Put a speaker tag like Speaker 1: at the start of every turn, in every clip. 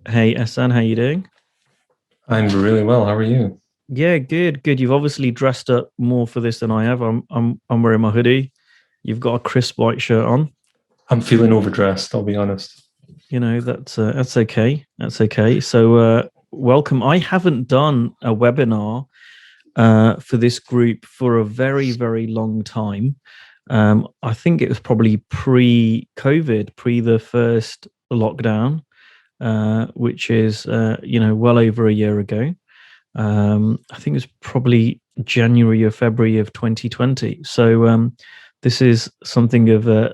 Speaker 1: Hey Ehsan, how you doing?
Speaker 2: I'm really well. How are you?
Speaker 1: Yeah, good, good. You've obviously dressed up more for this than I have. I'm wearing my hoodie. You've got a crisp white shirt on.
Speaker 2: I'm feeling overdressed, I'll be honest.
Speaker 1: That's okay. That's okay. Welcome. I haven't done a webinar for this group for a very, very long time. I think it was probably pre-COVID, pre the first lockdown, which is well over a year ago. I think it was probably January or February of 2020. This is something of a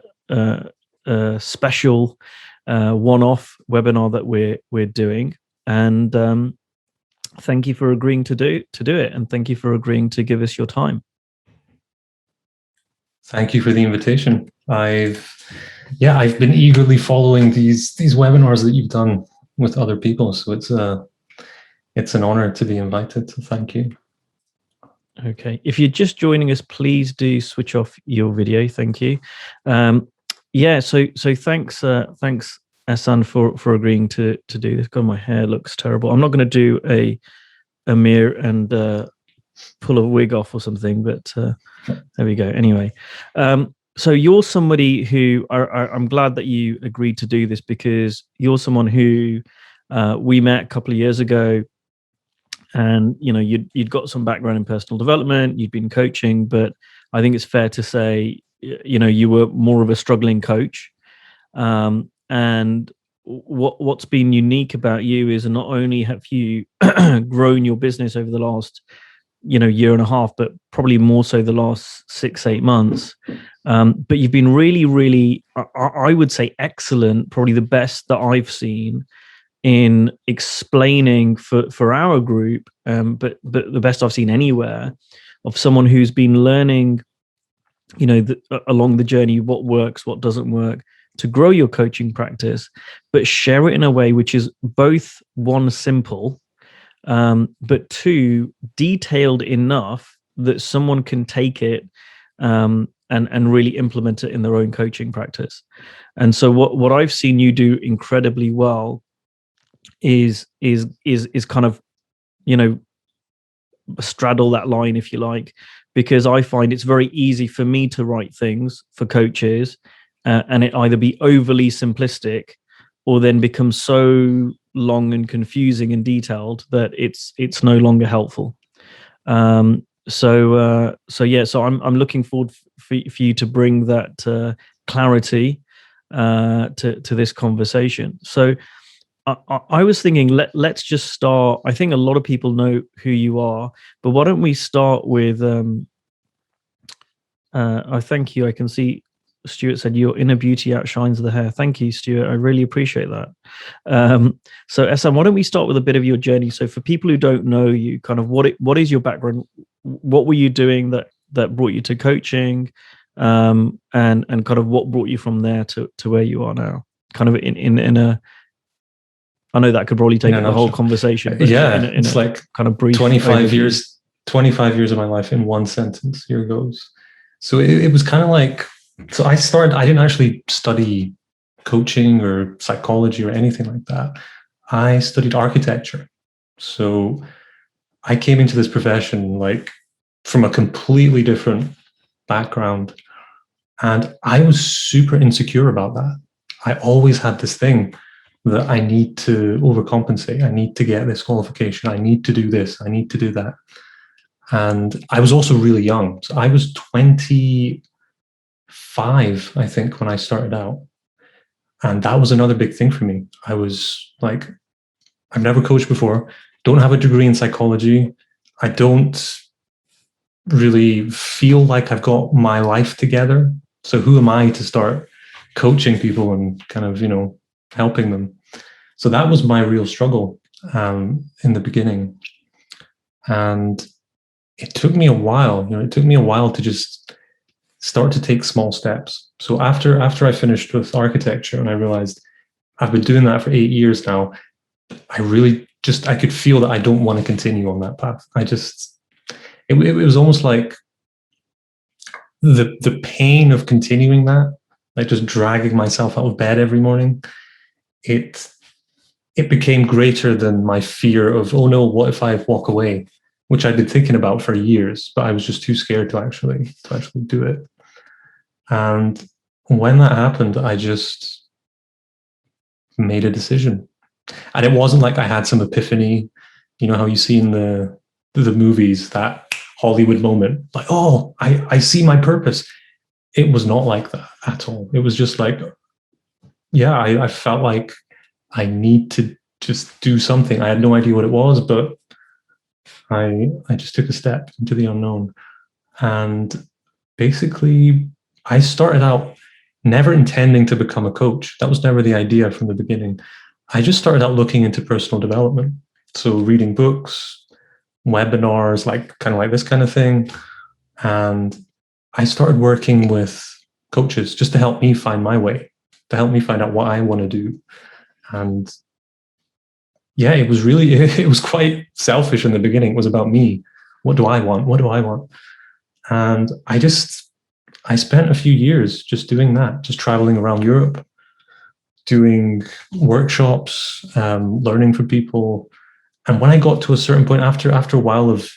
Speaker 1: special one-off webinar that we're doing, and thank you for agreeing to do it, and thank you for agreeing to give us your time.
Speaker 2: Thank you for the invitation. I've been eagerly following these webinars that you've done with other people, so it's an honor to be invited. So thank you.
Speaker 1: Okay, if you're just joining us, please do switch off your video. Thank you. Yeah, so thanks Ehsan for agreeing to do this. God, my hair looks terrible. I'm not going to do a mirror and pull a wig off or something, but there we go. Anyway, so you're somebody who I'm glad that you agreed to do this, because you're someone who we met a couple of years ago, and you'd got some background in personal development, you'd been coaching, but I think it's fair to say you were more of a struggling coach. And what's been unique about you is not only have you grown your business over the last year and a half, but probably more so the last 6 8 months. But you've been really, really, I would say, excellent, probably the best that I've seen in explaining for our group, but the best I've seen anywhere, of someone who's been learning, along the journey, what works, what doesn't work, to grow your coaching practice, but share it in a way which is both, one, simple, but two, detailed enough that someone can take it, and really implement it in their own coaching practice. And so what I've seen you do incredibly well is kind of, you know straddle that line, if you like, because I find it's very easy for me to write things for coaches, and it either be overly simplistic or then become so long and confusing and detailed that it's no longer helpful. So I'm looking forward for you to bring that clarity to this conversation. So I was thinking, let's just start. I think a lot of people know who you are, but why don't we start with? I thank you. I can see Stuart said your inner beauty outshines the hair. Thank you, Stuart. I really appreciate that. So, Ehsan, why don't we start with a bit of your journey? So, for people who don't know you, kind of what is your background? What were you doing that brought you to coaching, and kind of what brought you from there to where you are now? Kind of in a, I know that could probably
Speaker 2: In
Speaker 1: take
Speaker 2: a
Speaker 1: up the whole
Speaker 2: nutshell.
Speaker 1: conversation, but in
Speaker 2: Yeah,
Speaker 1: a, in
Speaker 2: it's
Speaker 1: a
Speaker 2: like
Speaker 1: kind of brief
Speaker 2: 25
Speaker 1: overview.
Speaker 2: years, 25 years of my life in one sentence. Here goes. So it was kind of like, so I didn't actually study coaching or psychology or anything like that. I studied architecture. So I came into this profession like from a completely different background. And I was super insecure about that. I always had this thing that I need to overcompensate. I need to get this qualification. I need to do this. I need to do that. And I was also really young. So I was 25, I think, when I started out. And that was another big thing for me. I was like, I've never coached before, don't have a degree in psychology. I don't really feel like I've got my life together. So who am I to start coaching people and kind of, helping them? So that was my real struggle in the beginning. And it took me a while, it took me a while to just start to take small steps. So after I finished with architecture and I realized I've been doing that for 8 years now, I really I could feel that I don't want to continue on that path. It was almost like the pain of continuing that, like just dragging myself out of bed every morning. It it became greater than my fear of, oh no, what if I walk away, which I'd been thinking about for years, but I was just too scared to actually do it. And when that happened, I just made a decision. And it wasn't like I had some epiphany, you know how you see in the movies, that Hollywood moment, like, oh, I see my purpose. It was not like that at all. It was just like, yeah, I felt like I need to just do something. I had no idea what it was, but I just took a step into the unknown. And basically, I started out never intending to become a coach. That was never the idea from the beginning. I just started out looking into personal development. So reading books, webinars, like kind of like this kind of thing. And I started working with coaches just to help me find my way, to help me find out what I want to do. And yeah, it was really, it was quite selfish in the beginning. It was about me. What do I want? What do I want? And I spent a few years just doing that, just traveling around Europe, doing workshops, learning from people. And when I got to a certain point, after a while of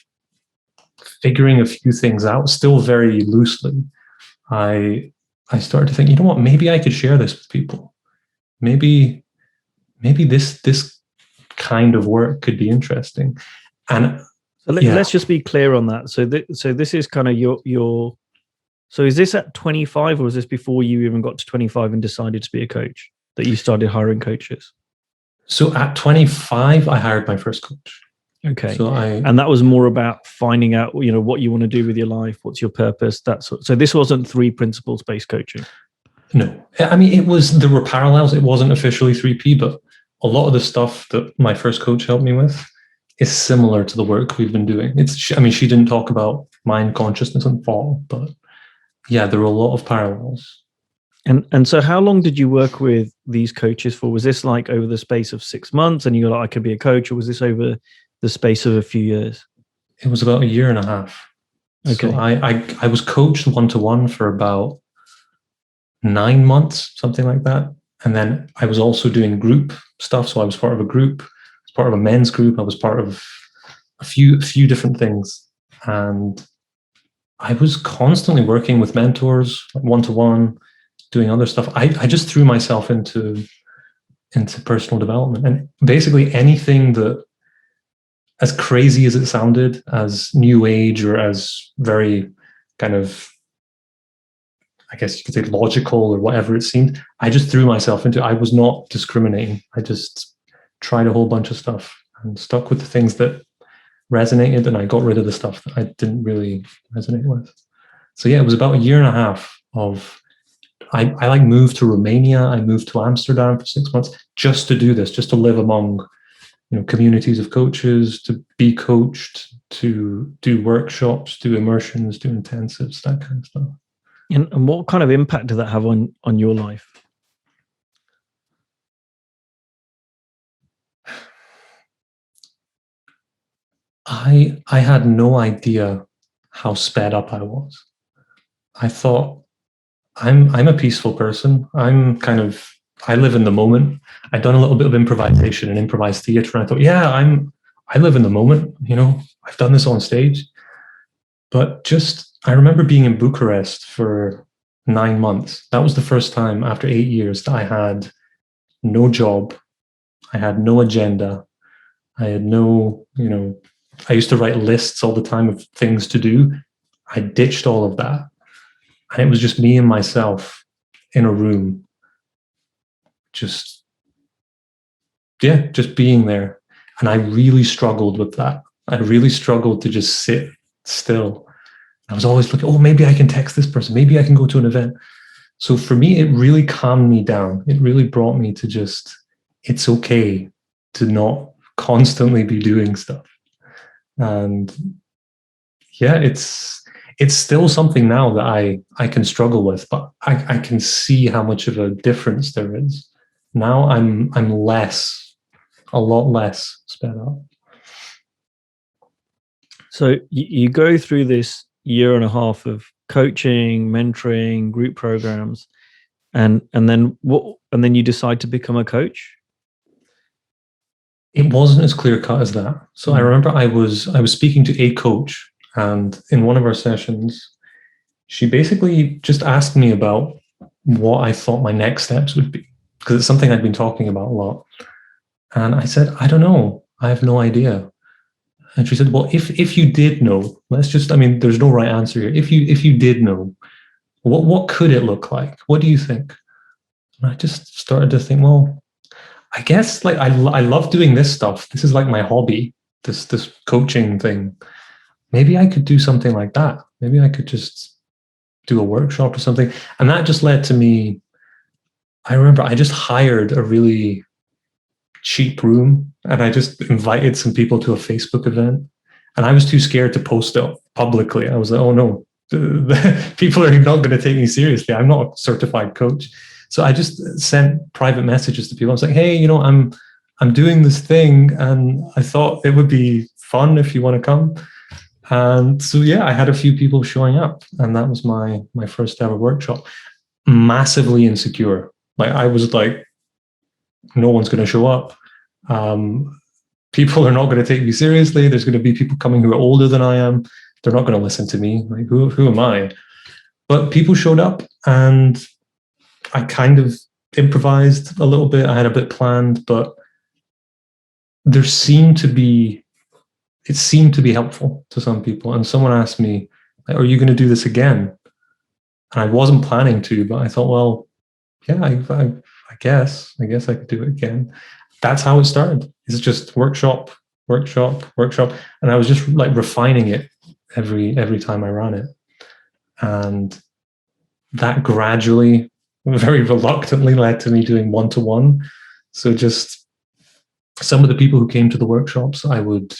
Speaker 2: figuring a few things out, still very loosely, I started to think, you know what, maybe I could share this with people. Maybe this kind of work could be interesting. And
Speaker 1: so let's just be clear on that. So this is kind of your. So is this at 25, or is this before you even got to 25 and decided to be a coach, that you started hiring coaches?
Speaker 2: So at 25, I hired my first coach.
Speaker 1: Okay. And that was more about finding out, you know, what you want to do with your life, what's your purpose, that sort. So this wasn't 3 principles-based coaching.
Speaker 2: No, I mean, there were parallels. It wasn't officially 3P, but a lot of the stuff that my first coach helped me with is similar to the work we've been doing. She didn't talk about mind, consciousness, and thought, but yeah, there were a lot of parallels.
Speaker 1: And so how long did you work with these coaches for? Was this like over the space of 6 months and you were like, I could be a coach, or was this over the space of a few years?
Speaker 2: It was about 1.5 years. Okay. So I was coached one-to-one for about 9 months, something like that. And then I was also doing group stuff. So I was part of a group, I was part of a men's group. I was part of a few different things. And I was constantly working with mentors, one-to-one, doing other stuff. I just threw myself into personal development. And basically anything that, as crazy as it sounded, as new age or as very kind of, I guess you could say, logical or whatever it seemed, I just threw myself into it. I was not discriminating. I just tried a whole bunch of stuff and stuck with the things that resonated, and I got rid of the stuff that I didn't really resonate with. So yeah, it was about 1.5 years of, I like moved to Romania. I moved to Amsterdam for 6 months just to do this, just to live among, you know, communities of coaches, to be coached, to do workshops, do immersions, do intensives, that kind of stuff.
Speaker 1: And what kind of impact did that have on your life?
Speaker 2: I had no idea how sped up I was. I thought, I'm a peaceful person. I live in the moment. I'd done a little bit of improvisation and improvised theater, and I thought, yeah, I live in the moment. You know, I've done this on stage. But I remember being in Bucharest for 9 months. That was the first time after 8 years that I had no job. I had no agenda. I had no, you know, I used to write lists all the time of things to do. I ditched all of that. And it was just me and myself in a room, just being there. And I really struggled with that. I really struggled to just sit still. I was always looking, oh, maybe I can text this person. Maybe I can go to an event. So for me, it really calmed me down. It really brought me to just, it's okay to not constantly be doing stuff. And yeah, it's still something now that I can struggle with, but I can see how much of a difference there is. Now I'm a lot less sped up.
Speaker 1: So you go through this 1.5 years of coaching, mentoring, group programs, and then you decide to become a coach?
Speaker 2: It wasn't as clear cut as that. So I remember I was speaking to a coach, and in one of our sessions, she basically just asked me about what I thought my next steps would be, because it's something I'd been talking about a lot. And I said, I don't know. I have no idea. And she said, well, if you did know, let's just, I mean, there's no right answer here. If you did know, what could it look like? What do you think? And I just started to think, well, I guess like I love doing this stuff. This is like my hobby, this coaching thing. Maybe I could do something like that. Maybe I could just do a workshop or something. And that just led to me. I remember I just hired a really cheap room and I just invited some people to a Facebook event. And I was too scared to post it publicly. I was like, oh no, people are not going to take me seriously. I'm not a certified coach. So I just sent private messages to people. I was like, hey, I'm doing this thing and I thought it would be fun if you want to come. And so yeah, I had a few people showing up, and that was my first ever workshop. Massively insecure. Like I was like, no one's going to show up. People are not going to take me seriously. There's going to be people coming who are older than I am. They're not going to listen to me. Like who am I? But people showed up, and I kind of improvised a little bit. I had a bit planned, but there seemed to be it seemed to be helpful to some people. And someone asked me, are you going to do this again? And I wasn't planning to, but I thought, well, yeah, I guess I could do it again. That's how it started. It's just workshop, workshop, workshop. And I was just like refining it every time I ran it. And that gradually, very reluctantly led to me doing one-to-one. So just some of the people who came to the workshops, I would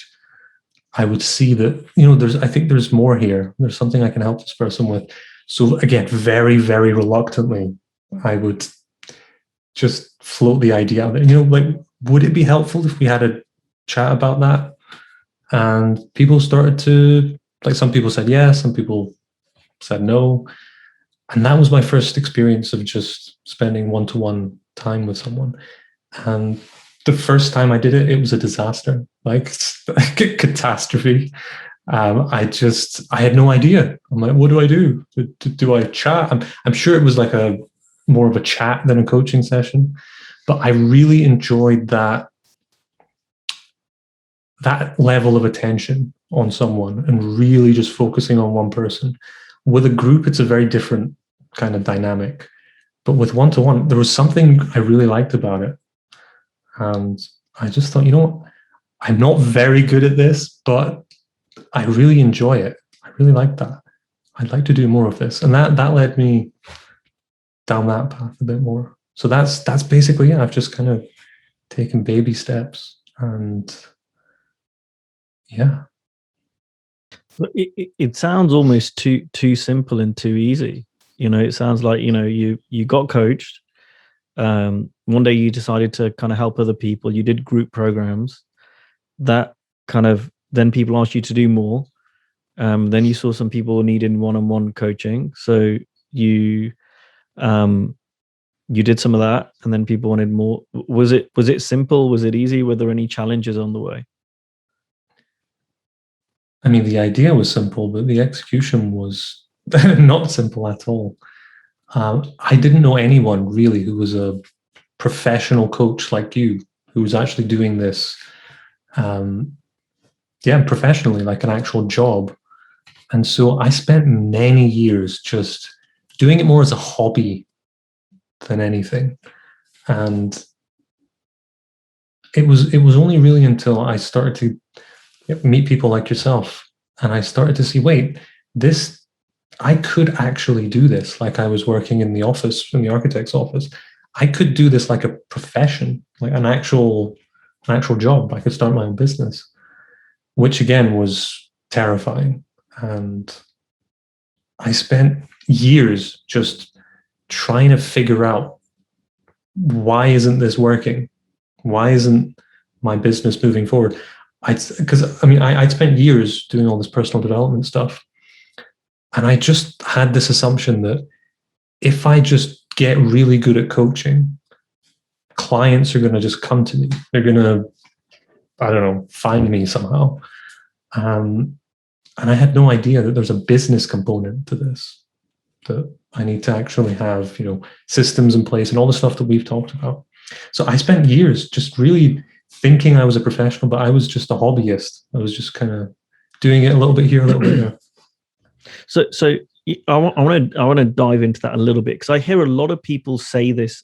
Speaker 2: see that, I think there's more here. There's something I can help this person with. So again, very, very reluctantly, I would just float the idea out there. Like, would it be helpful if we had a chat about that? And people started to, like, some people said yes, some people said no. And that was my first experience of just spending one-to-one time with someone. And the first time I did it, it was a disaster, like a catastrophe. I had no idea. I'm like, what do I do? Do I chat? I'm sure it was like a more of a chat than a coaching session, but I really enjoyed that level of attention on someone and really just focusing on one person. With a group, it's a very different kind of dynamic, but with one-to-one, there was something I really liked about it. And I just thought, I'm not very good at this, but I really enjoy it. I really like that. I'd like to do more of this. And that led me down that path a bit more. So that's basically it. I've just kind of taken baby steps, and yeah.
Speaker 1: It sounds almost too simple and too easy. It sounds like, you got coached. One day you decided to kind of help other people. You did group programs. That kind of, then people asked you to do more. Then you saw some people needing one-on-one coaching. So you did some of that, and then people wanted more. Was it simple? Was it easy? Were there any challenges on the way?
Speaker 2: I mean, the idea was simple, but the execution was not simple at all. I didn't know anyone really who was a professional coach like you, who was actually doing this, professionally, like an actual job. And so I spent many years just doing it more as a hobby than anything. And it was only really until I started to meet people like yourself, and I started to see, wait, I could actually do this. Like I was working in the office, in the architect's office. I could do this like a profession, like an actual job. I could start my own business, which again was terrifying. And I spent years just trying to figure out, why isn't this working? Why isn't my business moving forward? I'd spent years doing all this personal development stuff. And I just had this assumption that if I just get really good at coaching, clients are going to just come to me. They're going to I don't know, find me somehow. And I had no idea that there's a business component to this, that I need to actually have, systems in place and all the stuff that we've talked about. So I spent years just really thinking I was a professional, but I was just a hobbyist. I was just kind of doing it a little bit here, a little bit there.
Speaker 1: So I want to dive into that a little bit, because I hear a lot of people say this,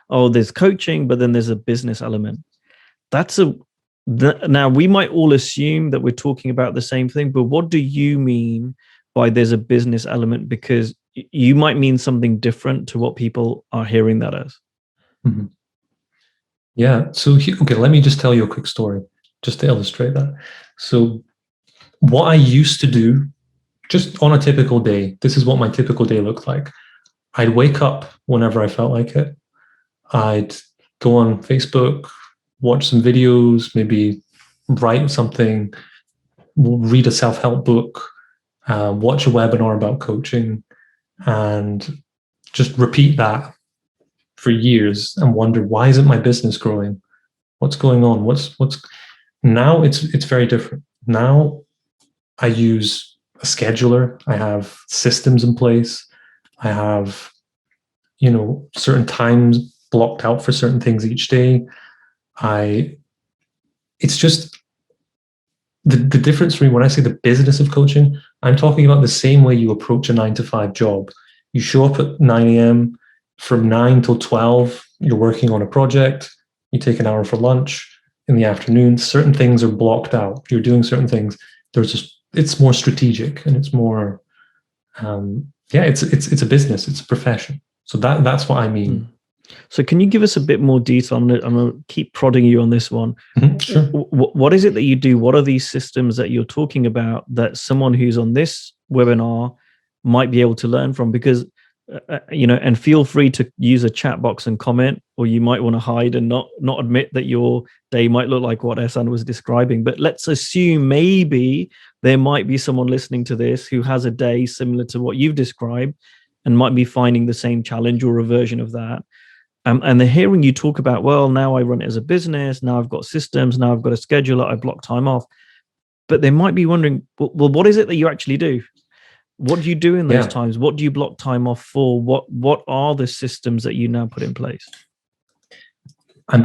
Speaker 1: oh, there's coaching, but then there's a business element. Now we might all assume that we're talking about the same thing, but what do you mean by there's a business element? Because you might mean something different to what people are hearing that as.
Speaker 2: Mm-hmm. Yeah. So, okay, let me just tell you a quick story just to illustrate that. So what I used to do just on a typical day, this is what my typical day looked like. I'd wake up whenever I felt like it. I'd go on Facebook, watch some videos, maybe write something, read a self-help book, watch a webinar about coaching, and just repeat that for years and wonder, why isn't my business growing? What's going on? What's now? It's very different. Now I use a scheduler. I have systems in place. I have, certain times blocked out for certain things each day. It's just the difference for me when I say the business of coaching, I'm talking about the same way you approach a 9 to 5 job. You show up at 9 a.m. From 9 till 12, you're working on a project. You take an hour for lunch. In the afternoon, certain things are blocked out. You're doing certain things. It's more strategic, and it's more, it's a business. It's a profession. So that's what I mean.
Speaker 1: So can you give us a bit more detail on it? I'm going to keep prodding you on this one.
Speaker 2: Mm-hmm, sure.
Speaker 1: What is it that you do? What are these systems that you're talking about that someone who's on this webinar might be able to learn from? Because, and feel free to use a chat box and comment, or you might want to hide and not admit that your day might look like what Ehsan was describing. But let's assume maybe there might be someone listening to this who has a day similar to what you've described and might be finding the same challenge or a version of that. And they're hearing you talk about, well, now I run it as a business. Now I've got systems. Now I've got a scheduler. I block time off. But they might be wondering, well, what is it that you actually do? What do you do in those times? What do you block time off for? What are the systems that you now put in place?
Speaker 2: I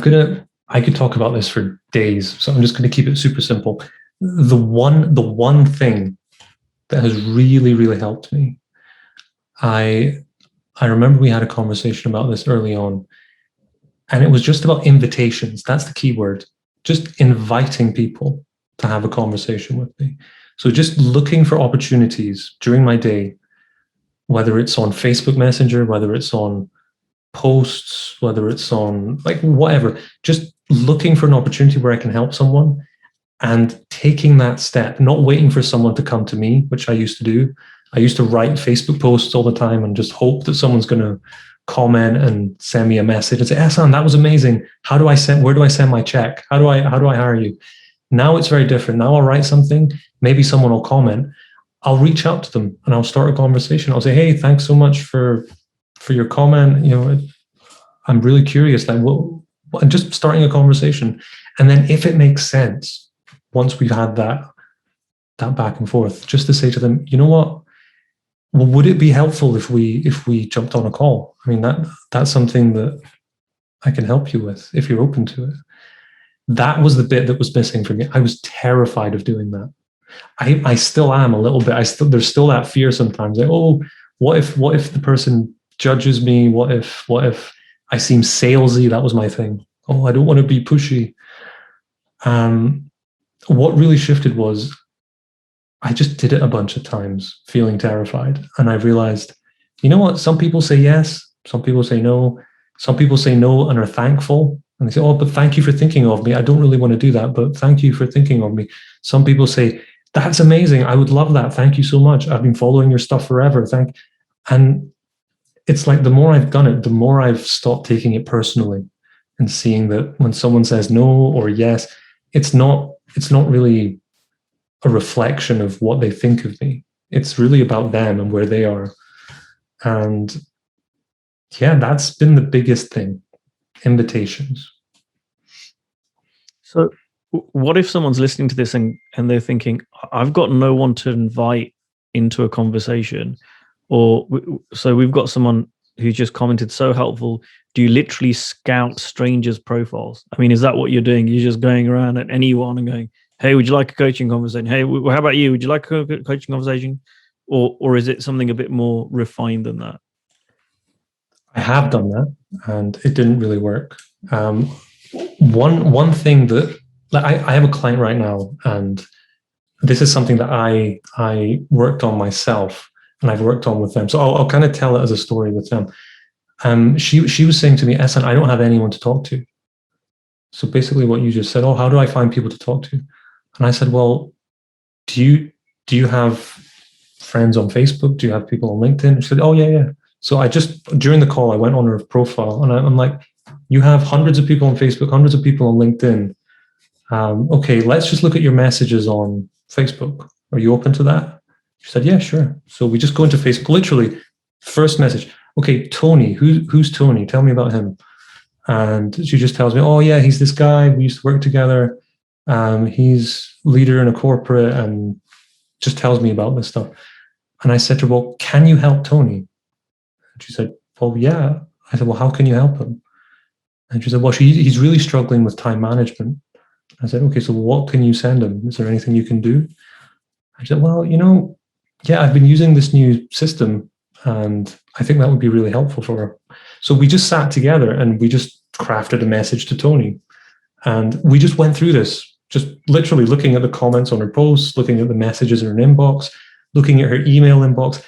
Speaker 2: could talk about this for days, so I'm just going to keep it super simple. The one thing that has really, really helped me, I remember we had a conversation about this early on, and it was just about invitations. That's the key word. Just inviting people to have a conversation with me. So just looking for opportunities during my day, whether it's on Facebook Messenger, whether it's on posts, whether it's on whatever, just looking for an opportunity where I can help someone and taking that step, not waiting for someone to come to me, which I used to do. I used to write Facebook posts all the time and just hope that someone's going to comment and send me a message and say, Ehsan, that was amazing. Where do I send my check? How do I hire you? Now it's very different. Now I'll write something, maybe someone will comment. I'll reach out to them and I'll start a conversation. I'll say, hey, thanks so much for your comment. I'm really curious. I'm just starting a conversation. And then if it makes sense, once we've had that back and forth, just to say to them, you know what? Well, would it be helpful if we jumped on a call? I mean, that's something that I can help you with if you're open to it. That was the bit that was missing for me. I was terrified of doing that. I still am a little bit. There's still that fear sometimes. Oh, what if the person judges me? What if I seem salesy? That was my thing. Oh, I don't want to be pushy. What really shifted was I just did it a bunch of times, feeling terrified. And I realized, you know what? Some people say yes. Some people say no. Some people say no and are thankful. And they say, oh, but thank you for thinking of me. I don't really want to do that, but thank you for thinking of me. Some people say, that's amazing. I would love that. Thank you so much. I've been following your stuff forever. And it's like the more I've done it, the more I've stopped taking it personally and seeing that when someone says no or yes, it's not really a reflection of what they think of me. It's really about them and where they are. And yeah, that's been the biggest thing. Invitations.
Speaker 1: So what if someone's listening to this and they're thinking, I've got no one to invite into a conversation, or so we've got someone who's just commented, so helpful. Do you literally scout strangers' profiles? I mean, is that what you're doing? You're just going around at anyone and going, hey, would you like a coaching conversation? Hey, how about you? Would you like a coaching conversation? Or is it something a bit more refined than that?
Speaker 2: I have done that, and it didn't really work. One thing that, like, I have a client right now, and this is something that I worked on myself, and I've worked on with them. So I'll kind of tell it as a story with them. She was saying to me, Ehsan, I don't have anyone to talk to. So basically, what you just said, oh, how do I find people to talk to? And I said, well, do you have friends on Facebook? Do you have people on LinkedIn? She said, oh yeah. So I just, during the call, I went on her profile, and I'm like, you have hundreds of people on Facebook, hundreds of people on LinkedIn. Okay, let's just look at your messages on Facebook. Are you open to that? She said, yeah, sure. So we just go into Facebook, literally, first message. Okay, Tony, who's Tony? Tell me about him. And she just tells me, oh yeah, he's this guy. We used to work together. He's leader in a corporate, and just tells me about this stuff. And I said to her, well, can you help Tony? And she said, well, yeah. I said, well, how can you help him? And she said, well, he's really struggling with time management. I said, okay, so what can you send him? Is there anything you can do? I said, well, yeah, I've been using this new system, and I think that would be really helpful for her. So we just sat together and we just crafted a message to Tony. And we just went through this, just literally looking at the comments on her posts, looking at the messages in her inbox, looking at her email inbox.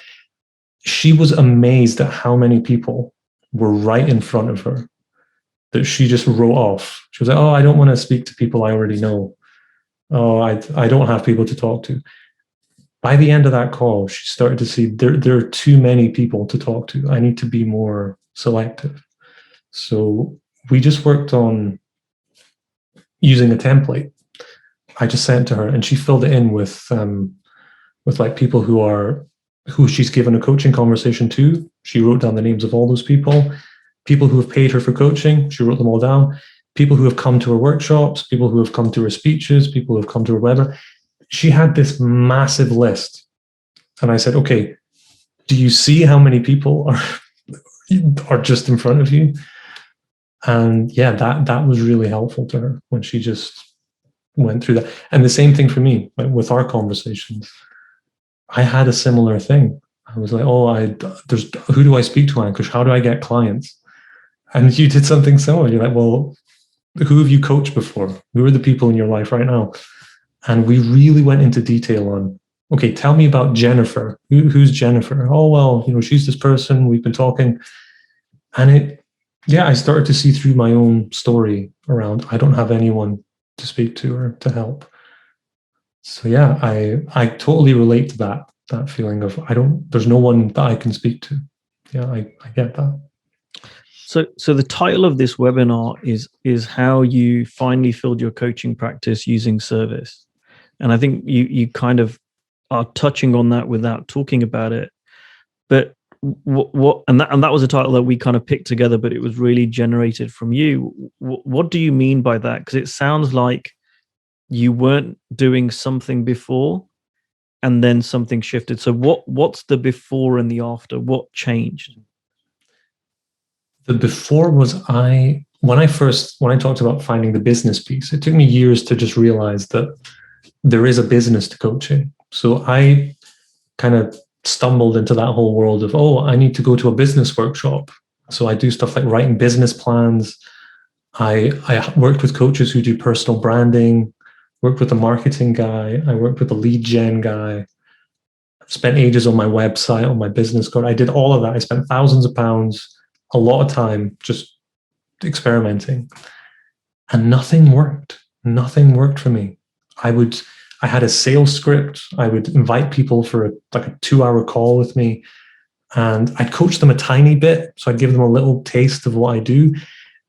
Speaker 2: She was amazed at how many people were right in front of her that she just wrote off. She was like, oh, I don't want to speak to people I already know. Oh, I don't have people to talk to. By the end of that call, she started to see there are too many people to talk to. I need to be more selective. So we just worked on using a template. I just sent to her, and she filled it in with like people who she's given a coaching conversation to. She wrote down the names of all those people. People who have paid her for coaching, she wrote them all down. People who have come to her workshops, people who have come to her speeches, people who have come to her webinar. She had this massive list. And I said, okay, do you see how many people are just in front of you? And yeah, that was really helpful to her when she just went through that. And the same thing for me, like with our conversations. I had a similar thing. I was like, oh, who do I speak to, Ankush? How do I get clients? And you did something similar. You're like, well, who have you coached before? Who are the people in your life right now? And we really went into detail on, okay, tell me about Jennifer. Who's Jennifer? Oh, well, she's this person. We've been talking. And I started to see through my own story around, I don't have anyone to speak to or to help. So yeah, I totally relate to that feeling of there's no one that I can speak to. Yeah, I get that.
Speaker 1: So the title of this webinar is how you finally filled your coaching practice using service. And I think you kind of are touching on that without talking about it. But what and that was a title that we kind of picked together, but it was really generated from you. What do you mean by that? Because it sounds like you weren't doing something before and then something shifted. So what's the before and the after? What changed?
Speaker 2: The before was when I talked about finding the business piece, it took me years to just realize that there is a business to coaching. So I kind of stumbled into that whole world of, oh, I need to go to a business workshop. So I do stuff like writing business plans. I worked with coaches who do personal branding, worked with a marketing guy. I worked with a lead gen guy. Spent ages on my website, on my business card. I did all of that. I spent thousands of pounds, a lot of time just experimenting, and nothing worked. Nothing worked for me. I had a sales script. I would invite people for a 2-hour call with me, and I'd coach them a tiny bit. So I'd give them a little taste of what I do.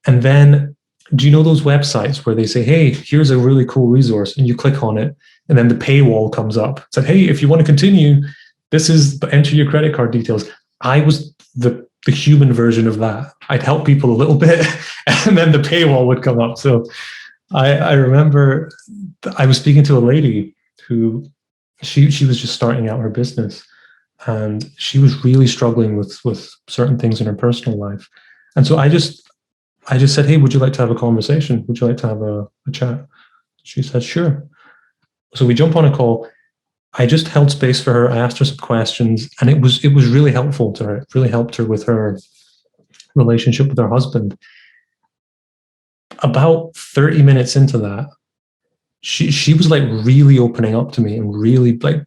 Speaker 2: And then, do you know those websites where they say, hey, here's a really cool resource, and you click on it, and then the paywall comes up. It said, hey, if you want to continue, enter your credit card details. I was the human version of that. I'd help people a little bit, and then the paywall would come up. So I remember I was speaking to a lady who she was just starting out her business, and she was really struggling with certain things in her personal life. And so I just said, hey, would you like to have a conversation? Would you like to have a chat? She said, sure. So we jump on a call. I just held space for her. I asked her some questions, and it was really helpful to her. It really helped her with her relationship with her husband. About 30 minutes into that, she was like really opening up to me and really like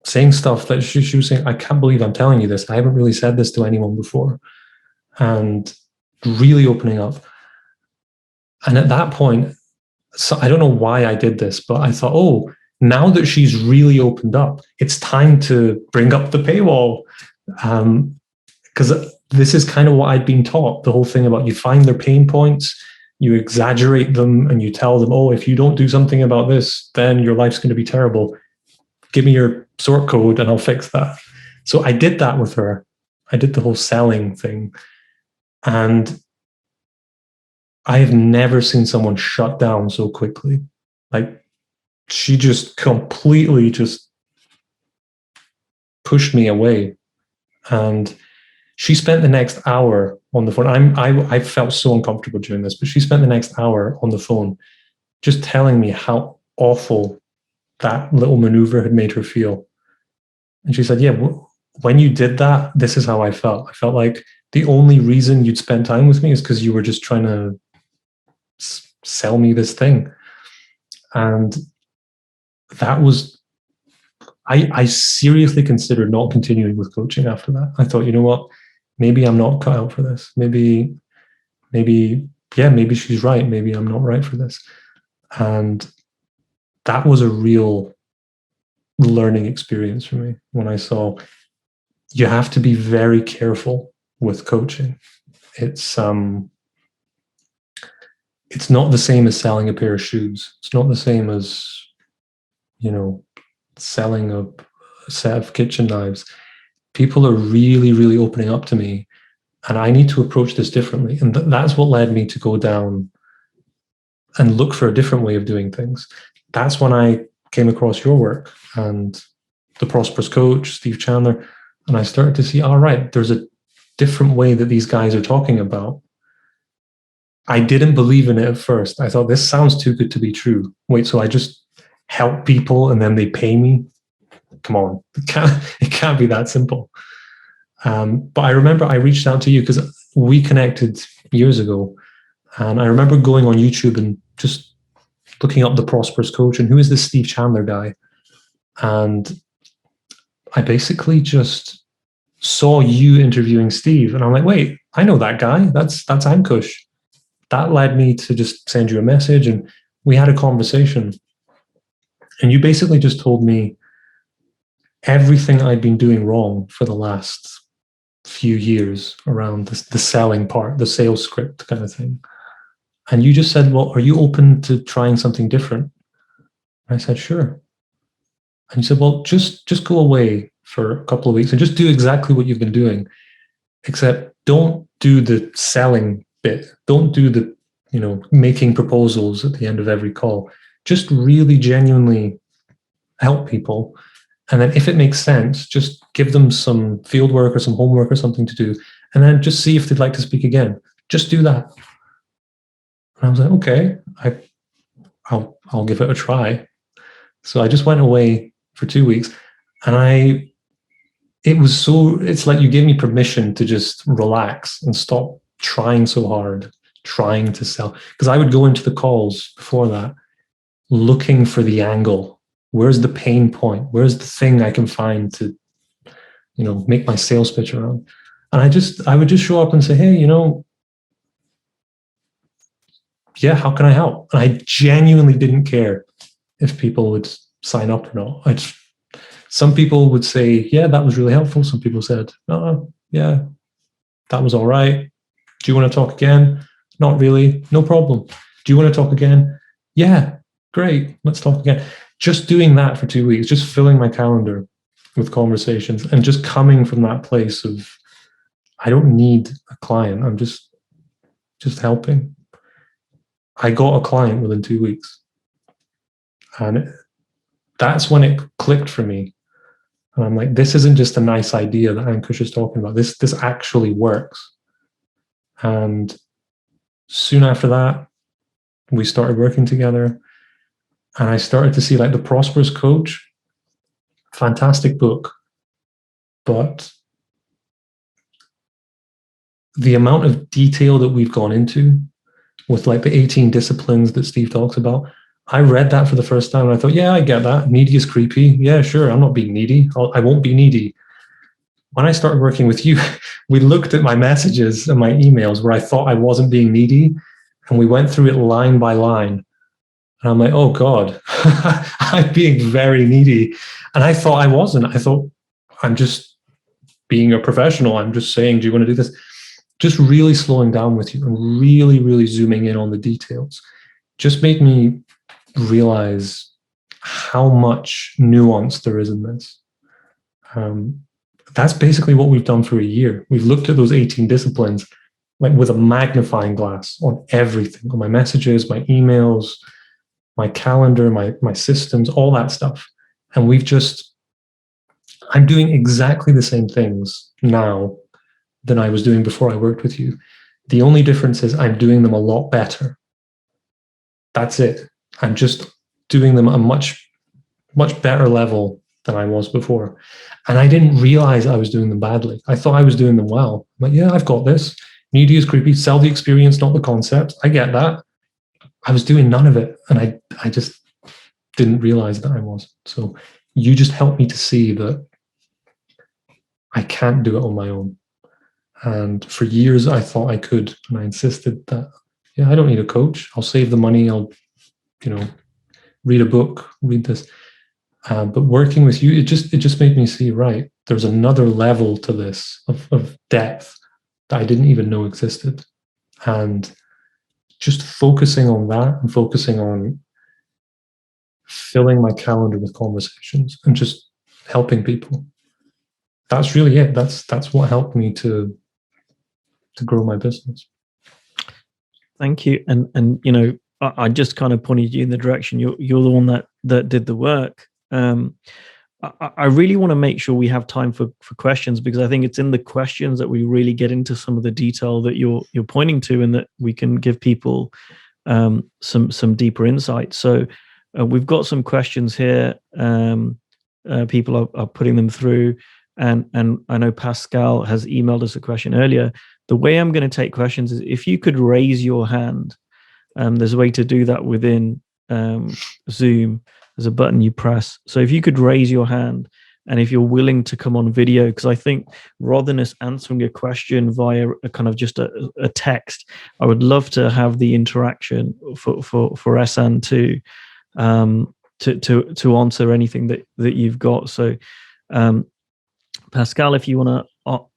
Speaker 2: saying stuff that she was saying, I can't believe I'm telling you this. I haven't really said this to anyone before. And really opening up. And at that point, so I don't know why I did this, but I thought, oh, now that she's really opened up, it's time to bring up the paywall. Because this is kind of what I'd been taught, the whole thing about you find their pain points, you exaggerate them, and you tell them, oh, if you don't do something about this, then your life's going to be terrible. Give me your sort code and I'll fix that. So I did that with her. I did the whole selling thing. And I have never seen someone shut down so quickly. Like, she just completely just pushed me away. And she spent the next hour on the phone. I felt so uncomfortable doing this, but she spent the next hour on the phone just telling me how awful that little maneuver had made her feel. And she said, yeah, when you did that, this is how I felt. I felt like the only reason you'd spend time with me is because you were just trying to sell me this thing. And that was, I seriously considered not continuing with coaching after that. I thought, you know what, maybe I'm not cut out for this. Maybe, yeah, maybe she's right. Maybe I'm not right for this. And that was a real learning experience for me when I saw you have to be very careful with coaching. It's not the same as selling a pair of shoes. It's not the same as, you know, selling a set of kitchen knives. People are really, really opening up to me, and I need to approach this differently. And that's what led me to go down and look for a different way of doing things. That's when I came across your work and the Prosperous Coach, Steve Chandler, and I started to see, all right, there's a different way that these guys are talking about. I didn't believe in it at first. I thought, this sounds too good to be true. Wait, so I just help people and then they pay me? Come on, it can't be that simple. But I remember I reached out to you because we connected years ago. And I remember going on YouTube and just looking up the Prosperous Coach and who is this Steve Chandler guy? And I basically just saw you interviewing Steve. And I'm like, wait, I know that guy. That's Ankush. That led me to just send you a message, and we had a conversation. And you basically just told me everything I'd been doing wrong for the last few years around the selling part, the sales script kind of thing. And you just said, well, are you open to trying something different? And I said, sure. And you said, well, just go away for a couple of weeks and just do exactly what you've been doing, except don't do the selling bit. Don't do the, making proposals at the end of every call. Just really genuinely help people. And then if it makes sense, just give them some field work or some homework or something to do. And then just see if they'd like to speak again. Just do that. And I was like, okay, I'll give it a try. So I just went away for 2 weeks, and it's like you gave me permission to just relax and stop trying so hard, trying to sell. Because I would go into the calls before that looking for the angle. Where's the pain point? Where's the thing I can find to, make my sales pitch around? And I would just show up and say, hey, yeah, how can I help? And I genuinely didn't care if people would sign up or not. Some people would say, yeah, that was really helpful. Some people said, oh, yeah, that was all right. Do you want to talk again? Not really. No problem. Do you want to talk again? Yeah, great. Let's talk again. Just doing that for 2 weeks, just filling my calendar with conversations and just coming from that place of, I don't need a client. I'm just helping. I got a client within 2 weeks. And that's when it clicked for me. And I'm like, this isn't just a nice idea that Ankush is talking about. This actually works. And soon after that, we started working together. And I started to see like The Prosperous Coach, fantastic book. But the amount of detail that we've gone into with like the 18 disciplines that Steve talks about, I read that for the first time and I thought, yeah, I get that. Needy is creepy. Yeah, sure. I'm not being needy. I won't be needy. When I started working with you, we looked at my messages and my emails where I thought I wasn't being needy, and we went through it line by line. And I'm like, oh God, I'm being very needy. And I thought I wasn't. I thought I'm just being a professional. I'm just saying, do you want to do this? Just really slowing down with you and really, really zooming in on the details just made me realize how much nuance there is in this. That's basically what we've done for a year. We've looked at those 18 disciplines like with a magnifying glass on everything, on my messages, my emails, my calendar, my systems, all that stuff. And I'm doing exactly the same things now than I was doing before I worked with you. The only difference is I'm doing them a lot better. That's it. I'm just doing them at a much, much better level than I was before. And I didn't realize I was doing them badly. I thought I was doing them well. I'm like, yeah, I've got this. Needy is creepy. Sell the experience, not the concept. I get that. I was doing none of it. And I just didn't realize that I was. So you just helped me to see that I can't do it on my own. And for years, I thought I could. And I insisted that, yeah, I don't need a coach. I'll save the money. I'll, read a book, read this. But working with you, it just made me see, right, there's another level to this of depth that I didn't even know existed. And just focusing on that and focusing on filling my calendar with conversations and just helping people. That's really it. That's what helped me to grow my business.
Speaker 1: Thank you. And I just kind of pointed you in the direction. You're the one that did the work. I really want to make sure we have time for questions, because I think it's in the questions that we really get into some of the detail that you're pointing to, and that we can give people some deeper insight. So we've got some questions here. People are putting them through, and I know Pascal has emailed us a question earlier. The way I'm going to take questions is if you could raise your hand. There's a way to do that within Zoom. There's a button you press. So if you could raise your hand, and if you're willing to come on video, because I think rather than us answering a question via a kind of just a text, I would love to have the interaction for Ehsan to answer anything that you've got. So Pascal, if you want to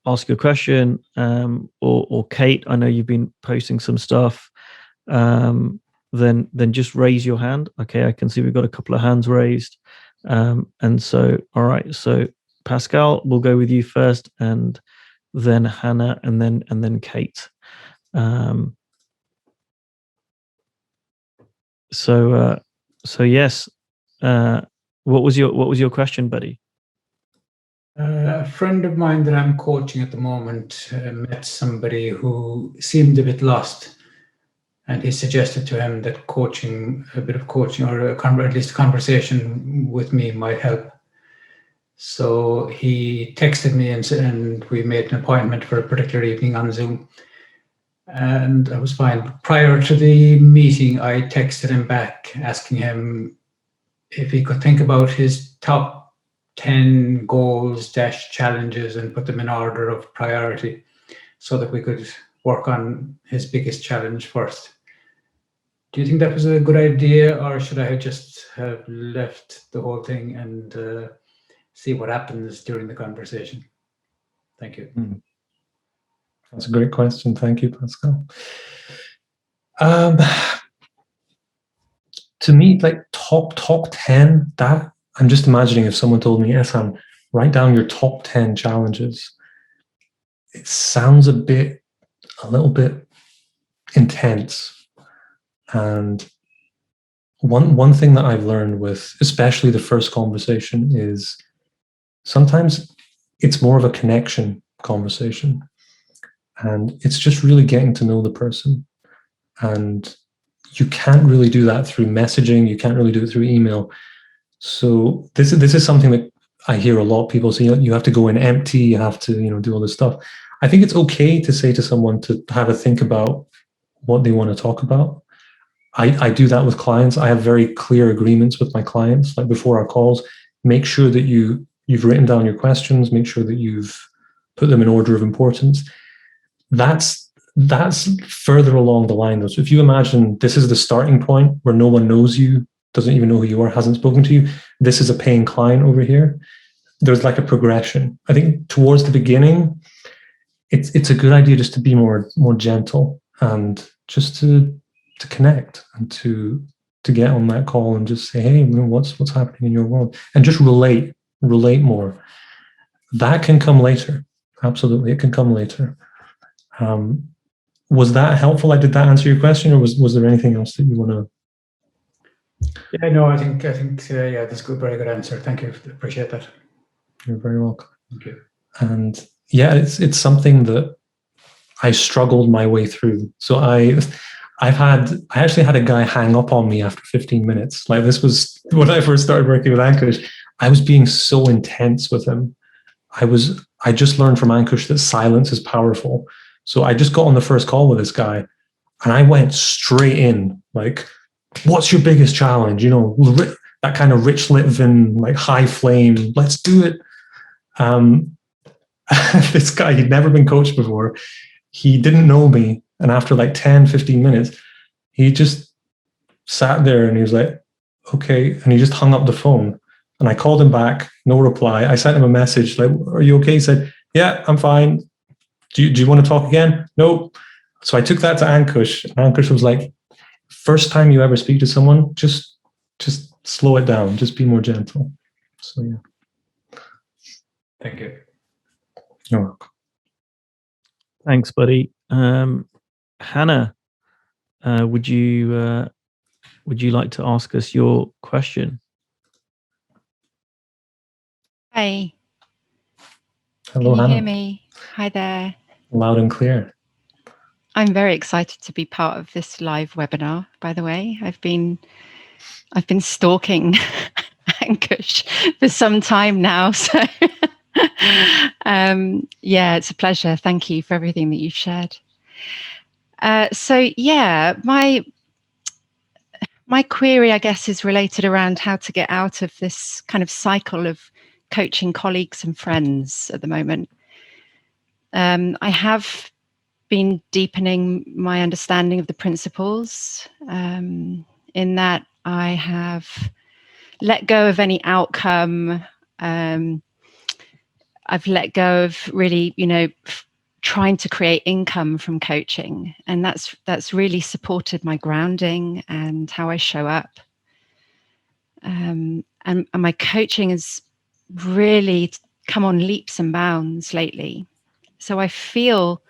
Speaker 1: ask a question, or Kate, I know you've been posting some stuff, then just raise your hand. Okay, I can see we've got a couple of hands raised. And so, all right, so Pascal, we'll go with you first, and then Hannah, and then Kate. So yes, what was your question, buddy?
Speaker 3: A friend of mine that I'm coaching at the moment met somebody who seemed a bit lost, and he suggested to him that a bit of coaching, or at least a conversation with me might help. So he texted me and we made an appointment for a particular evening on Zoom, and I was fine. Prior to the meeting, I texted him back asking him if he could think about his top 10 goals - challenges and put them in order of priority, so that we could work on his biggest challenge first. Do you think that was a good idea, or should I just have left the whole thing and see what happens during the conversation? Thank you.
Speaker 2: That's a great question. Thank you, Pascal. To me, like top 10, that I'm just imagining if someone told me, Ehsan, write down your top 10 challenges. It sounds a little bit intense. And one thing that I've learned with especially the first conversation is sometimes it's more of a connection conversation, and it's just really getting to know the person. And you can't really do that through messaging. You can't really do it through email. So this is something that I hear a lot of people say. You have to go in empty. You have to do all this stuff. I think it's okay to say to someone to have a think about what they want to talk about. I do that with clients. I have very clear agreements with my clients. Like before our calls, make sure that you've written down your questions. Make sure that you've put them in order of importance. That's further along the line though. So if you imagine this is the starting point where no one knows you, doesn't even know who you are, hasn't spoken to you, this is a paying client over here. There's like a progression. I think towards the beginning, it's a good idea just to be more gentle and just to connect and to get on that call and just say, hey, what's happening in your world, and just relate more. That can come later. Absolutely, it can come later. Was that helpful? Did that answer your question, or was there anything else that you want to?
Speaker 3: Yeah, no, I think yeah, that's good, very good answer. Thank you, appreciate that.
Speaker 2: You're very welcome.
Speaker 3: Thank you.
Speaker 2: And yeah, it's something that I struggled my way through. So I actually had a guy hang up on me after 15 minutes. Like, this was when I first started working with Ankush. I was being so intense with him. I just learned from Ankush that silence is powerful. So I just got on the first call with this guy and I went straight in, like, what's your biggest challenge? That kind of Rich Litvin, like, high flame, let's do it. This guy, he'd never been coached before. He didn't know me. And after like 10, 15 minutes, he just sat there and he was like, okay. And he just hung up the phone. And I called him back, no reply. I sent him a message like, are you okay? He said, yeah, I'm fine. Do you want to talk again? No. So I took that to Ankush. And Ankush was like, first time you ever speak to someone, just slow it down. Just be more gentle. So yeah.
Speaker 3: Thank you.
Speaker 2: You're welcome.
Speaker 1: Thanks, buddy. Hannah, would you like to ask us your question?
Speaker 4: Hi.
Speaker 2: Hello,
Speaker 4: Can you
Speaker 2: Hannah.
Speaker 4: hear me? Hi there.
Speaker 2: Loud and clear.
Speaker 4: I'm very excited to be part of this live webinar, by the way. I've been stalking Ankush for some time now. So yeah, it's a pleasure. Thank you for everything that you've shared. So yeah, my query, I guess, is related around how to get out of this kind of cycle of coaching colleagues and friends at the moment. I have been deepening my understanding of the principles, in that I have let go of any outcome. I've let go of really, trying to create income from coaching, and that's really supported my grounding and how I show up. And my coaching has really come on leaps and bounds lately. So I feel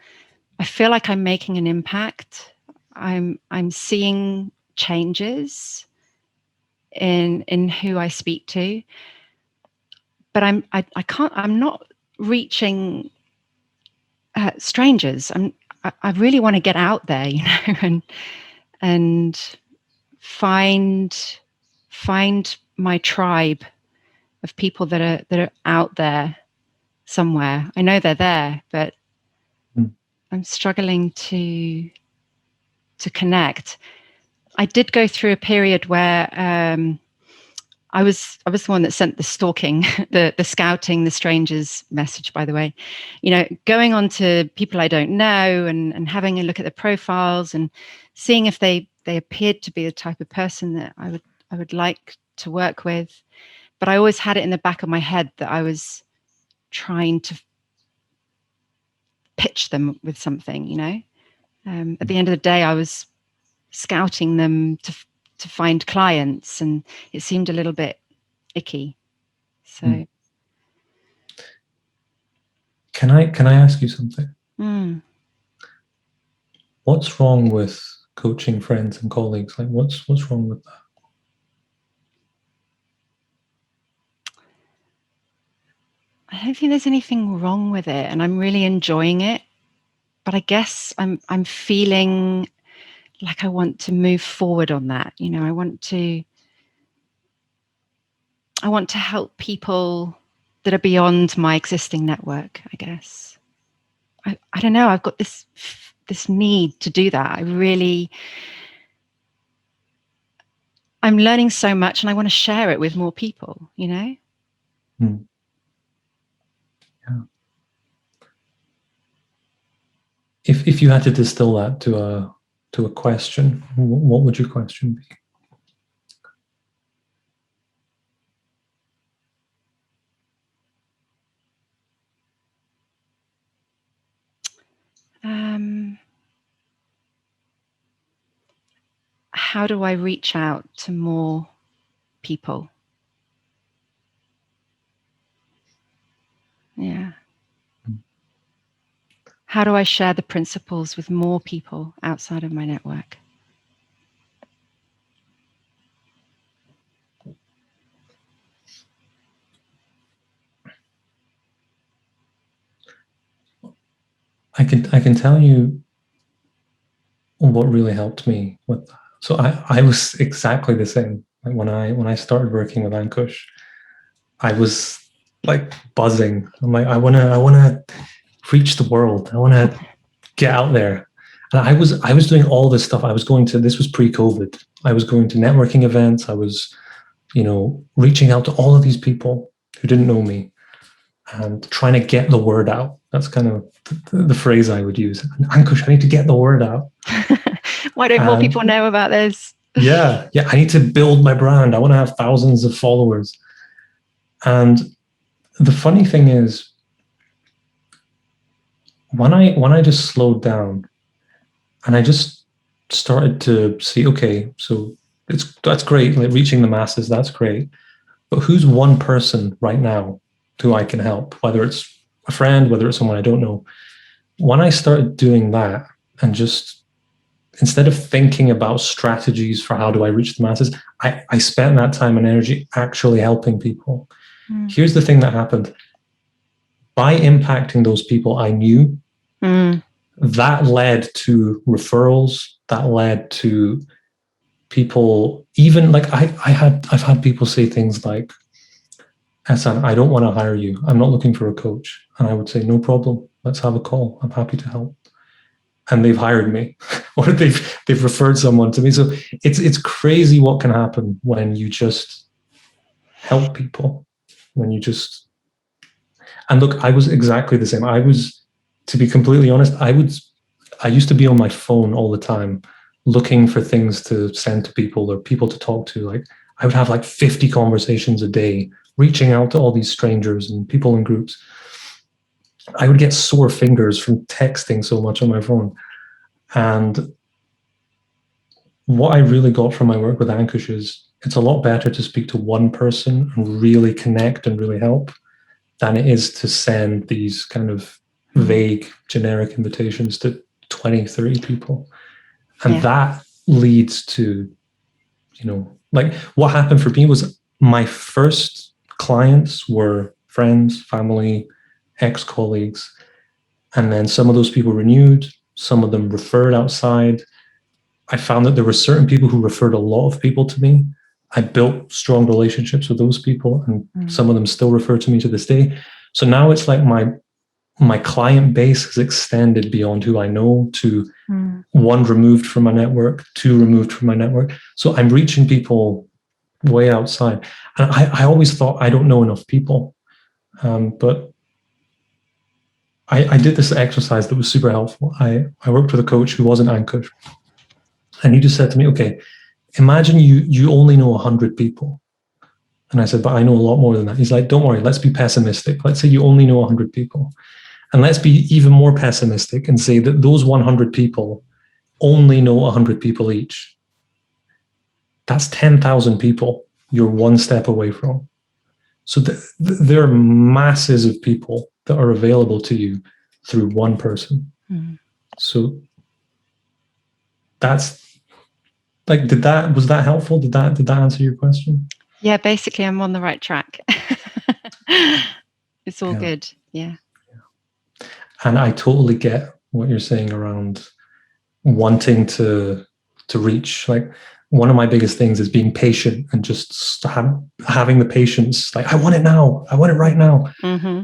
Speaker 4: like I'm making an impact. I'm seeing changes in who I speak to, but I'm not reaching strangers. I really want to get out there, and find my tribe of people that are out there somewhere. I know they're there, but I'm struggling to connect. I did go through a period where I was the one that sent the stalking, the scouting, the strangers message, by the way, going on to people I don't know and having a look at the profiles and seeing if they appeared to be the type of person that I would like to work with. But I always had it in the back of my head that I was trying to pitch them with something, at the end of the day, I was scouting them to find clients, and it seemed a little bit icky. So
Speaker 2: can I ask you something? What's wrong with coaching friends and colleagues? Like, what's wrong with that?
Speaker 4: I don't think there's anything wrong with it, and I'm really enjoying it. But I guess I'm feeling like I want to move forward on that. You know, I want to help people that are beyond my existing network, I guess. I don't know. I've got this need to do that. I'm learning so much, and I want to share it with more people, you know?
Speaker 2: Yeah. If you had to distill that to a question, what would your question be?
Speaker 4: How do I reach out to more people? Yeah. How do I share the principles with more people outside of my network?
Speaker 2: I can tell you what really helped me with that. So I was exactly the same. Like when I started working with Ankush, I was like buzzing. I'm like, I wanna reach the world. I wanna get out there. And I was doing all this stuff. This was pre-COVID. I was going to networking events. I was, reaching out to all of these people who didn't know me and trying to get the word out. That's kind of the phrase I would use. Ankush, I need to get the word out.
Speaker 4: Why don't more people know about this?
Speaker 2: Yeah. I need to build my brand. I want to have thousands of followers. And the funny thing is, when I just slowed down and I just started to see, okay, so that's great, like reaching the masses, that's great. But who's one person right now who I can help, whether it's a friend, whether it's someone I don't know? When I started doing that and just instead of thinking about strategies for how do I reach the masses, I spent that time and energy actually helping people. Here's the thing that happened. By impacting those people I knew, that led to referrals, that led to people, even like I've had people say things like, Ehsan, I don't want to hire you. I'm not looking for a coach. And I would say, no problem. Let's have a call. I'm happy to help. And they've hired me or they've referred someone to me. So it's crazy what can happen when you just help people, when you just, and look, I was exactly the same. To be completely honest, I used to be on my phone all the time looking for things to send to people or people to talk to. Like I would have like 50 conversations a day, reaching out to all these strangers and people in groups. I would get sore fingers from texting so much on my phone. And what I really got from my work with Ankush is it's a lot better to speak to one person and really connect and really help than it is to send these kind of vague, generic invitations to 20, 30 people. And that leads to, like what happened for me was my first clients were friends, family, ex-colleagues. And then some of those people renewed, some of them referred outside. I found that there were certain people who referred a lot of people to me. I built strong relationships with those people, and some of them still refer to me to this day. So now it's like my client base has extended beyond who I know to one removed from my network, two removed from my network. So I'm reaching people way outside. And I always thought I don't know enough people. But I did this exercise that was super helpful. I worked with a coach who wasn't Ankush. And he just said to me, okay, imagine you only know 100 people. And I said, but I know a lot more than that. He's like, don't worry, let's be pessimistic. Let's say you only know 100 people. And let's be even more pessimistic and say that those 100 people only know 100 people each. That's 10,000 people you're one step away from. So there are masses of people that are available to you through one person. So that's like, was that helpful? Did that answer your question?
Speaker 4: Yeah, basically I'm on the right track. It's all good. Yeah.
Speaker 2: And I totally get what you're saying around wanting to reach. Like, one of my biggest things is being patient and just having the patience. Like, I want it now. I want it right now.
Speaker 4: Mm-hmm.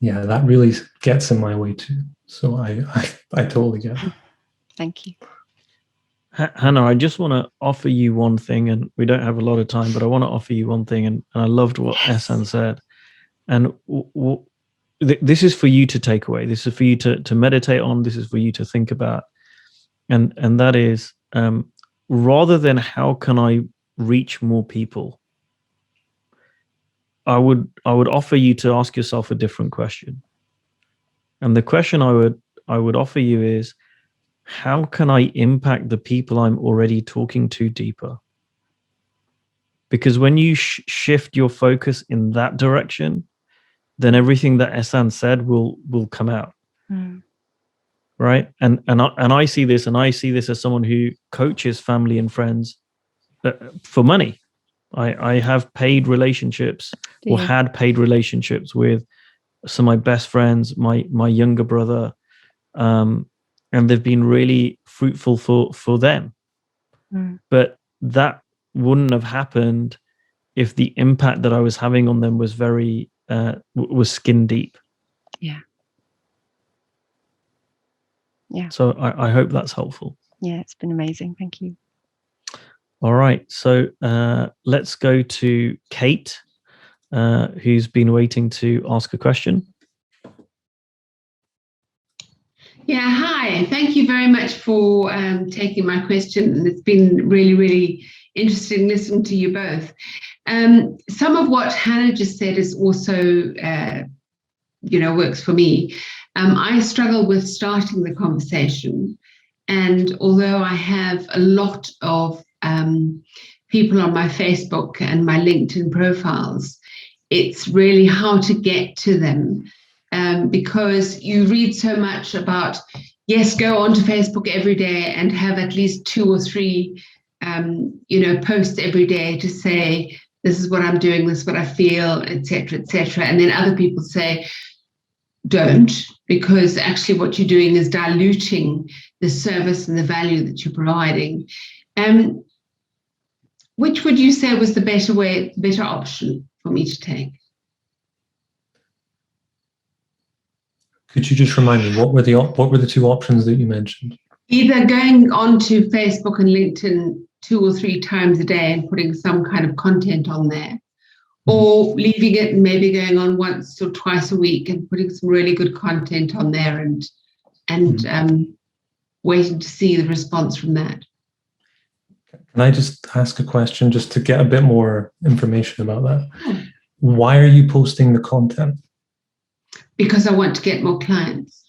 Speaker 2: Yeah, that really gets in my way too. So I totally get it.
Speaker 4: Thank you.
Speaker 1: Hannah, I just want to offer you one thing, and we don't have a lot of time, but I want to offer you one thing, and I loved what Ehsan said. And this is for you to take away. This is for you to meditate on. This is for you to think about. And that is, rather than how can I reach more people, I would offer you to ask yourself a different question. And the question I would offer you is, how can I impact the people I'm already talking to deeper? Because when you shift your focus in that direction, then everything that Ehsan said will come out. Right. And I see this, as someone who coaches family and friends for money. I have paid relationships or had paid relationships with some of my best friends, my younger brother, and they've been really fruitful for them. But that wouldn't have happened if the impact that I was having on them was very was skin deep.
Speaker 4: Yeah. Yeah.
Speaker 1: So I hope that's helpful.
Speaker 4: Yeah, it's been amazing. Thank you.
Speaker 1: All right. So let's go to Kate, who's been waiting to ask a question.
Speaker 5: Yeah, hi. Thank you very much for taking my question. It's been really, really interesting listening to you both. Some of what Hannah just said is also, works for me. I struggle with starting the conversation. And although I have a lot of people on my Facebook and my LinkedIn profiles, it's really how to get to them. Because you read so much about, yes, go onto Facebook every day and have at least 2 or 3, posts every day to say, this is what I'm doing, this is what I feel, etc., etc. And then other people say, don't, because actually what you're doing is diluting the service and the value that you're providing. Which would you say was the better option for me to take?
Speaker 2: Could you just remind me, what were the 2 options that you mentioned?
Speaker 5: Either going onto Facebook and LinkedIn 2 or 3 times a day and putting some kind of content on there, or leaving it and maybe going on once or twice a week and putting some really good content on there and waiting to see the response from that.
Speaker 2: Can I just ask a question just to get a bit more information about that? Why are you posting the content?
Speaker 5: Because I want to get more clients.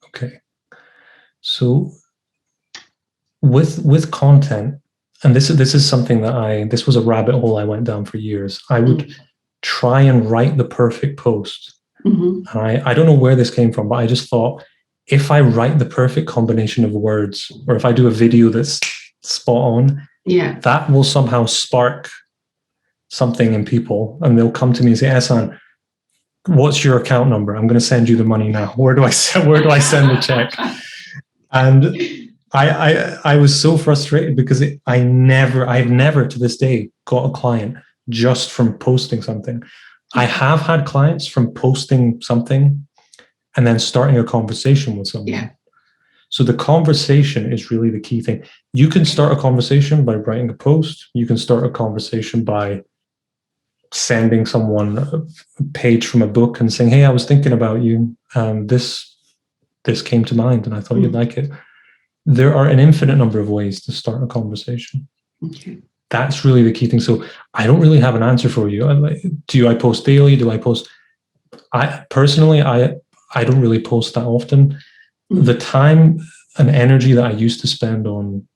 Speaker 2: Okay. So with content, and this is something that this was a rabbit hole I went down for years. I would try and write the perfect post. And I don't know where this came from, but I just thought, if I write the perfect combination of words, or if I do a video that's spot on, that will somehow spark something in people, and they'll come to me and say, Ehsan, what's your account number? I'm going to send you the money now. Where do I send the check? And I was so frustrated because I've never to this day got a client just from posting something. I have had clients from posting something and then starting a conversation with someone. Yeah. So the conversation is really the key thing. You can start a conversation by writing a post. You can start a conversation by sending someone a page from a book and saying, hey, I was thinking about you. This came to mind and I thought you'd like it. There are an infinite number of ways to start a conversation.
Speaker 5: Okay.
Speaker 2: That's really the key thing. So I don't really have an answer for you. Do I post daily? Do I post? I personally don't really post that often. The time and energy that I used to spend on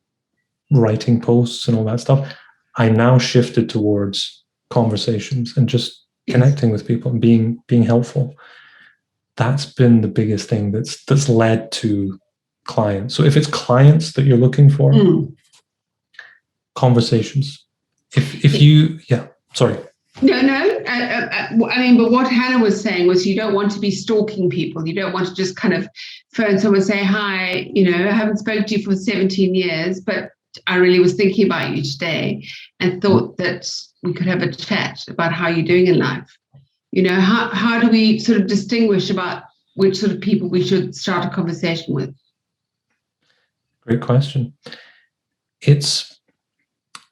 Speaker 2: writing posts and all that stuff, I now shifted towards conversations and just connecting with people and being helpful. That's been the biggest thing that's led to clients. So if it's clients that you're looking for, conversations. If you, sorry.
Speaker 5: No. I mean, but what Hannah was saying was you don't want to be stalking people. You don't want to just kind of phone someone and say, hi, I haven't spoken to you for 17 years, but I really was thinking about you today and thought that we could have a chat about how you're doing in life. How do we sort of distinguish about which sort of people we should start a conversation with?
Speaker 2: Great question.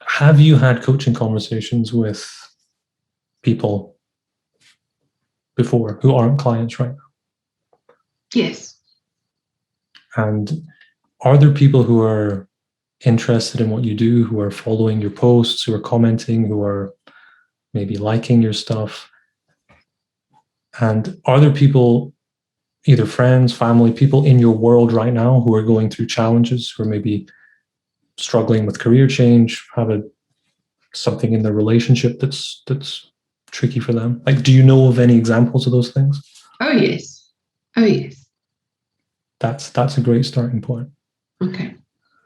Speaker 2: Have you had coaching conversations with people before who aren't clients right now?
Speaker 5: Yes.
Speaker 2: And are there people who are interested in what you do, who are following your posts, who are commenting, who are maybe liking your stuff? And are there people, either friends, family, people in your world right now who are going through challenges, who are maybe struggling with career change, have something in their relationship that's tricky for them? Like, do you know of any examples of those things?
Speaker 5: Oh yes.
Speaker 2: That's a great starting point.
Speaker 5: Okay.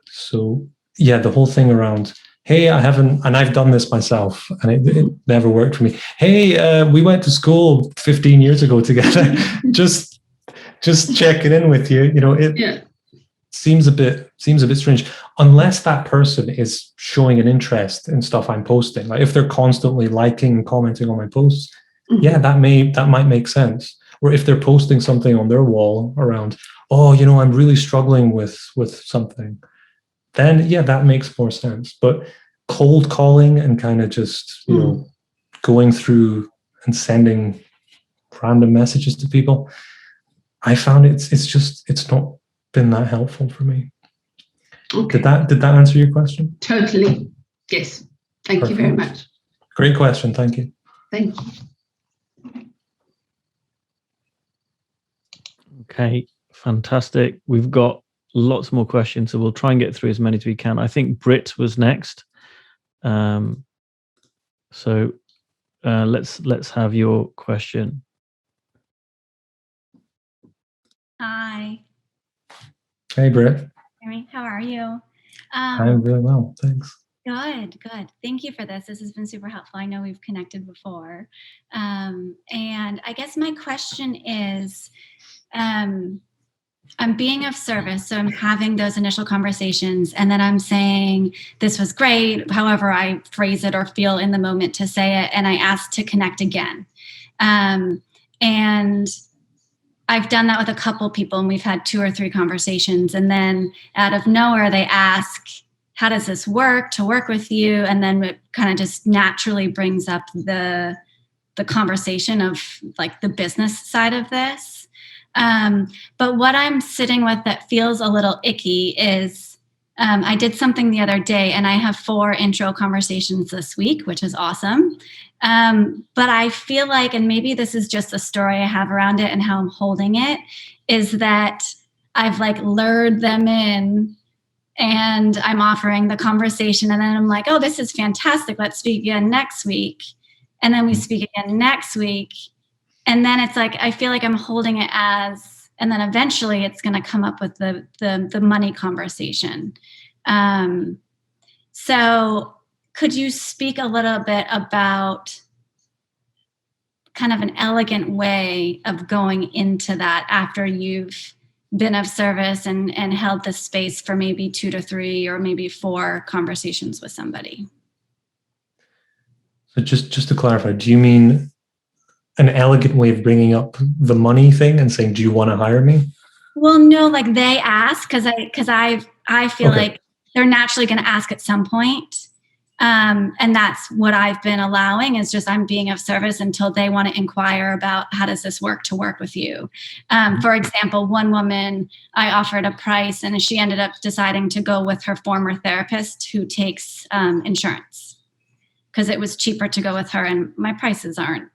Speaker 2: So yeah, the whole thing around, hey, I've done this myself and it never worked for me. Hey, we went to school 15 years ago together. just checking in with you. It seems a bit strange, unless that person is showing an interest in stuff I'm posting. Like if they're constantly liking and commenting on my posts, that might make sense. Or if they're posting something on their wall around, I'm really struggling with something, then that makes more sense. But cold calling and kind of just going through and sending random messages to people, I found it's not been that helpful for me. Okay. Did that answer your question?
Speaker 5: Totally. Yes. Thank you very much.
Speaker 2: Great question. Thank you.
Speaker 5: Thank you.
Speaker 1: Okay, fantastic. We've got lots more questions, so we'll try and get through as many as we can. I think Britt was next. So let's have your question.
Speaker 6: Hi.
Speaker 2: Hey, Britt.
Speaker 6: How are you?
Speaker 2: I'm really well, thanks.
Speaker 6: Good. Thank you for this. This has been super helpful. I know we've connected before. And I guess my question is, I'm being of service, so I'm having those initial conversations, and then I'm saying, this was great, however I phrase it or feel in the moment to say it, and I ask to connect again. And I've done that with a couple people, and we've had 2 or 3 conversations, and then out of nowhere they ask, how does this work to work with you? And then it kind of just naturally brings up the conversation of like the business side of this. But what I'm sitting with that feels a little icky is I did something the other day, and I have 4 intro conversations this week, which is awesome. But I feel like, and maybe this is just the story I have around it and how I'm holding it, is that I've like lured them in and I'm offering the conversation, and then I'm like, oh, this is fantastic. Let's speak again next week. And then we speak again next week. And then it's like, I feel like I'm holding it as, and then eventually it's going to come up with the money conversation. So could you speak a little bit about kind of an elegant way of going into that after you've been of service and held this space for maybe 2 to 3 or maybe 4 conversations with somebody?
Speaker 2: So just to clarify, do you mean an elegant way of bringing up the money thing and saying, do you want to hire me?
Speaker 6: Well, no, like they ask, because I feel like they're naturally going to ask at some point. And that's what I've been allowing, is just I'm being of service until they want to inquire about how does this work to work with you. For example, one woman, I offered a price and she ended up deciding to go with her former therapist who takes insurance, because it was cheaper to go with her, and my prices aren't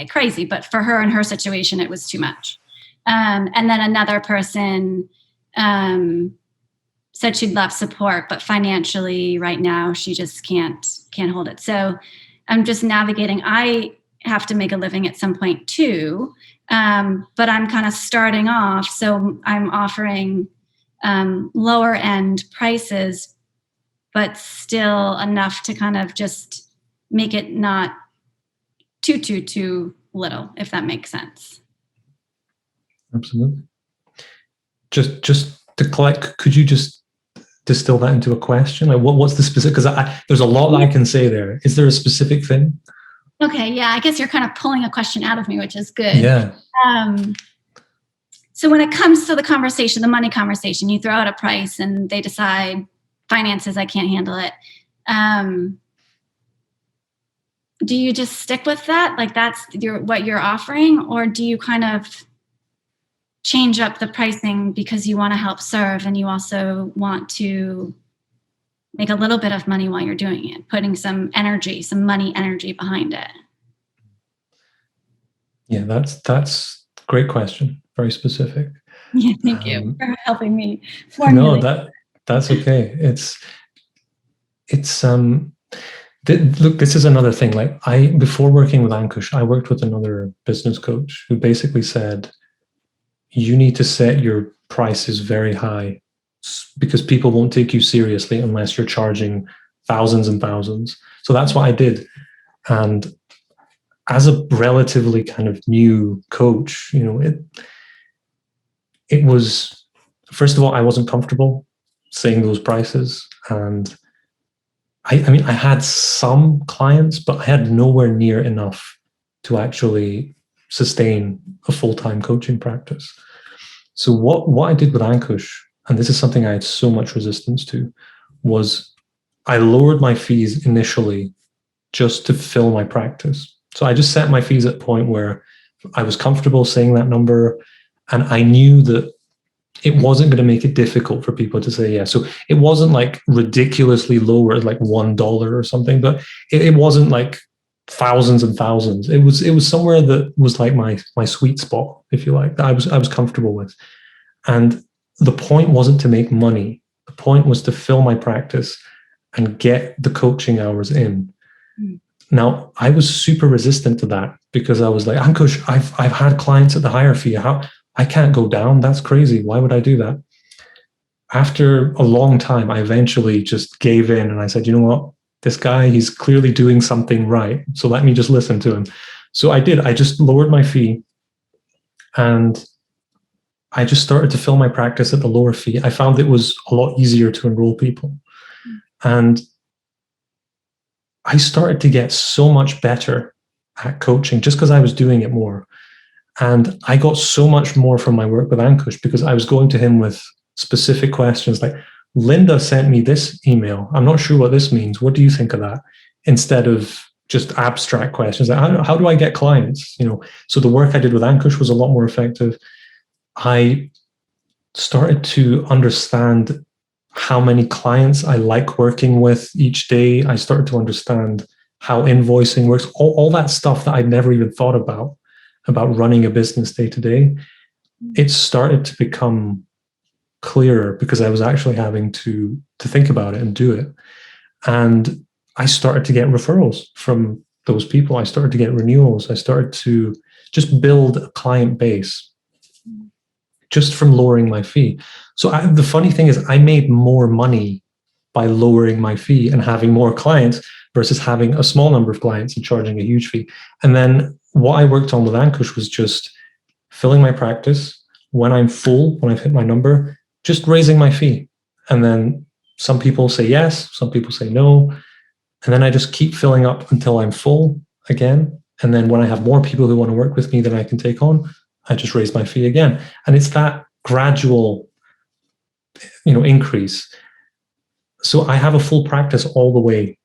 Speaker 6: crazy, but for her and her situation, it was too much. And then another person said she'd love support, but financially right now she just can't hold it. So I'm just navigating. I have to make a living at some point too. But I'm kind of starting off, so I'm offering lower end prices, but still enough to kind of just make it not too little, if that makes sense.
Speaker 2: Absolutely. Just to collect, could you just distill that into a question? Like, what's the specific? Because there's a lot that I can say there. Is there a specific thing?
Speaker 6: Okay, yeah, I guess you're kind of pulling a question out of me, which is good.
Speaker 2: Yeah.
Speaker 6: So when it comes to the conversation, the money conversation, you throw out a price and they decide finances, I can't handle it. Do you just stick with that? Like that's what you're offering? Or do you kind of change up the pricing because you want to help serve and you also want to make a little bit of money while you're doing it, putting some energy, some money energy behind it? Yeah,
Speaker 2: that's a great question. Very specific.
Speaker 6: Yeah, thank you for helping me formulate.
Speaker 2: No, that's okay. Look, this is another thing. Like before working with Ankush, I worked with another business coach who basically said, you need to set your prices very high because people won't take you seriously unless you're charging thousands and thousands. So that's what I did. And as a relatively kind of new coach, it was, first of all, I wasn't comfortable saying those prices. And I mean, I had some clients, but I had nowhere near enough to actually sustain a full-time coaching practice. So what I did with Ankush, and this is something I had so much resistance to, was I lowered my fees initially just to fill my practice. So I just set my fees at a point where I was comfortable saying that number, and I knew that it wasn't going to make it difficult for people to say yes. So it wasn't like ridiculously lower, like $1 or something, but it wasn't like thousands and thousands. It was somewhere that was like my sweet spot, if you like, that I was comfortable with. And the point wasn't to make money. The point was to fill my practice and get the coaching hours in. Now, I was super resistant to that because I was like, Ankush, I've had clients at the higher fee. I can't go down. That's crazy. Why would I do that? After a long time, I eventually just gave in and I said, you know what? This guy, he's clearly doing something right. So let me just listen to him. So I did. I just lowered my fee and I just started to fill my practice at the lower fee. I found it was a lot easier to enroll people. And I started to get so much better at coaching just because I was doing it more. And I got so much more from my work with Ankush because I was going to him with specific questions like, Linda sent me this email. I'm not sure what this means. What do you think of that? Instead of just abstract questions like, how do I get clients? So the work I did with Ankush was a lot more effective. I started to understand how many clients I like working with each day. I started to understand how invoicing works, all that stuff that I'd never even thought about running a business day to day. It started to become clearer because I was actually having to think about it and do it. And I started to get referrals from those people. I started to get renewals. I started to just build a client base just from lowering my fee. So the funny thing is I made more money by lowering my fee and having more clients versus having a small number of clients and charging a huge fee. And then what I worked on with Ankush was just filling my practice. When I'm full, when I've hit my number, just raising my fee. And then some people say yes, some people say no. And then I just keep filling up until I'm full again. And then when I have more people who want to work with me that I can take on, I just raise my fee again. And it's that gradual, increase. So I have a full practice all the way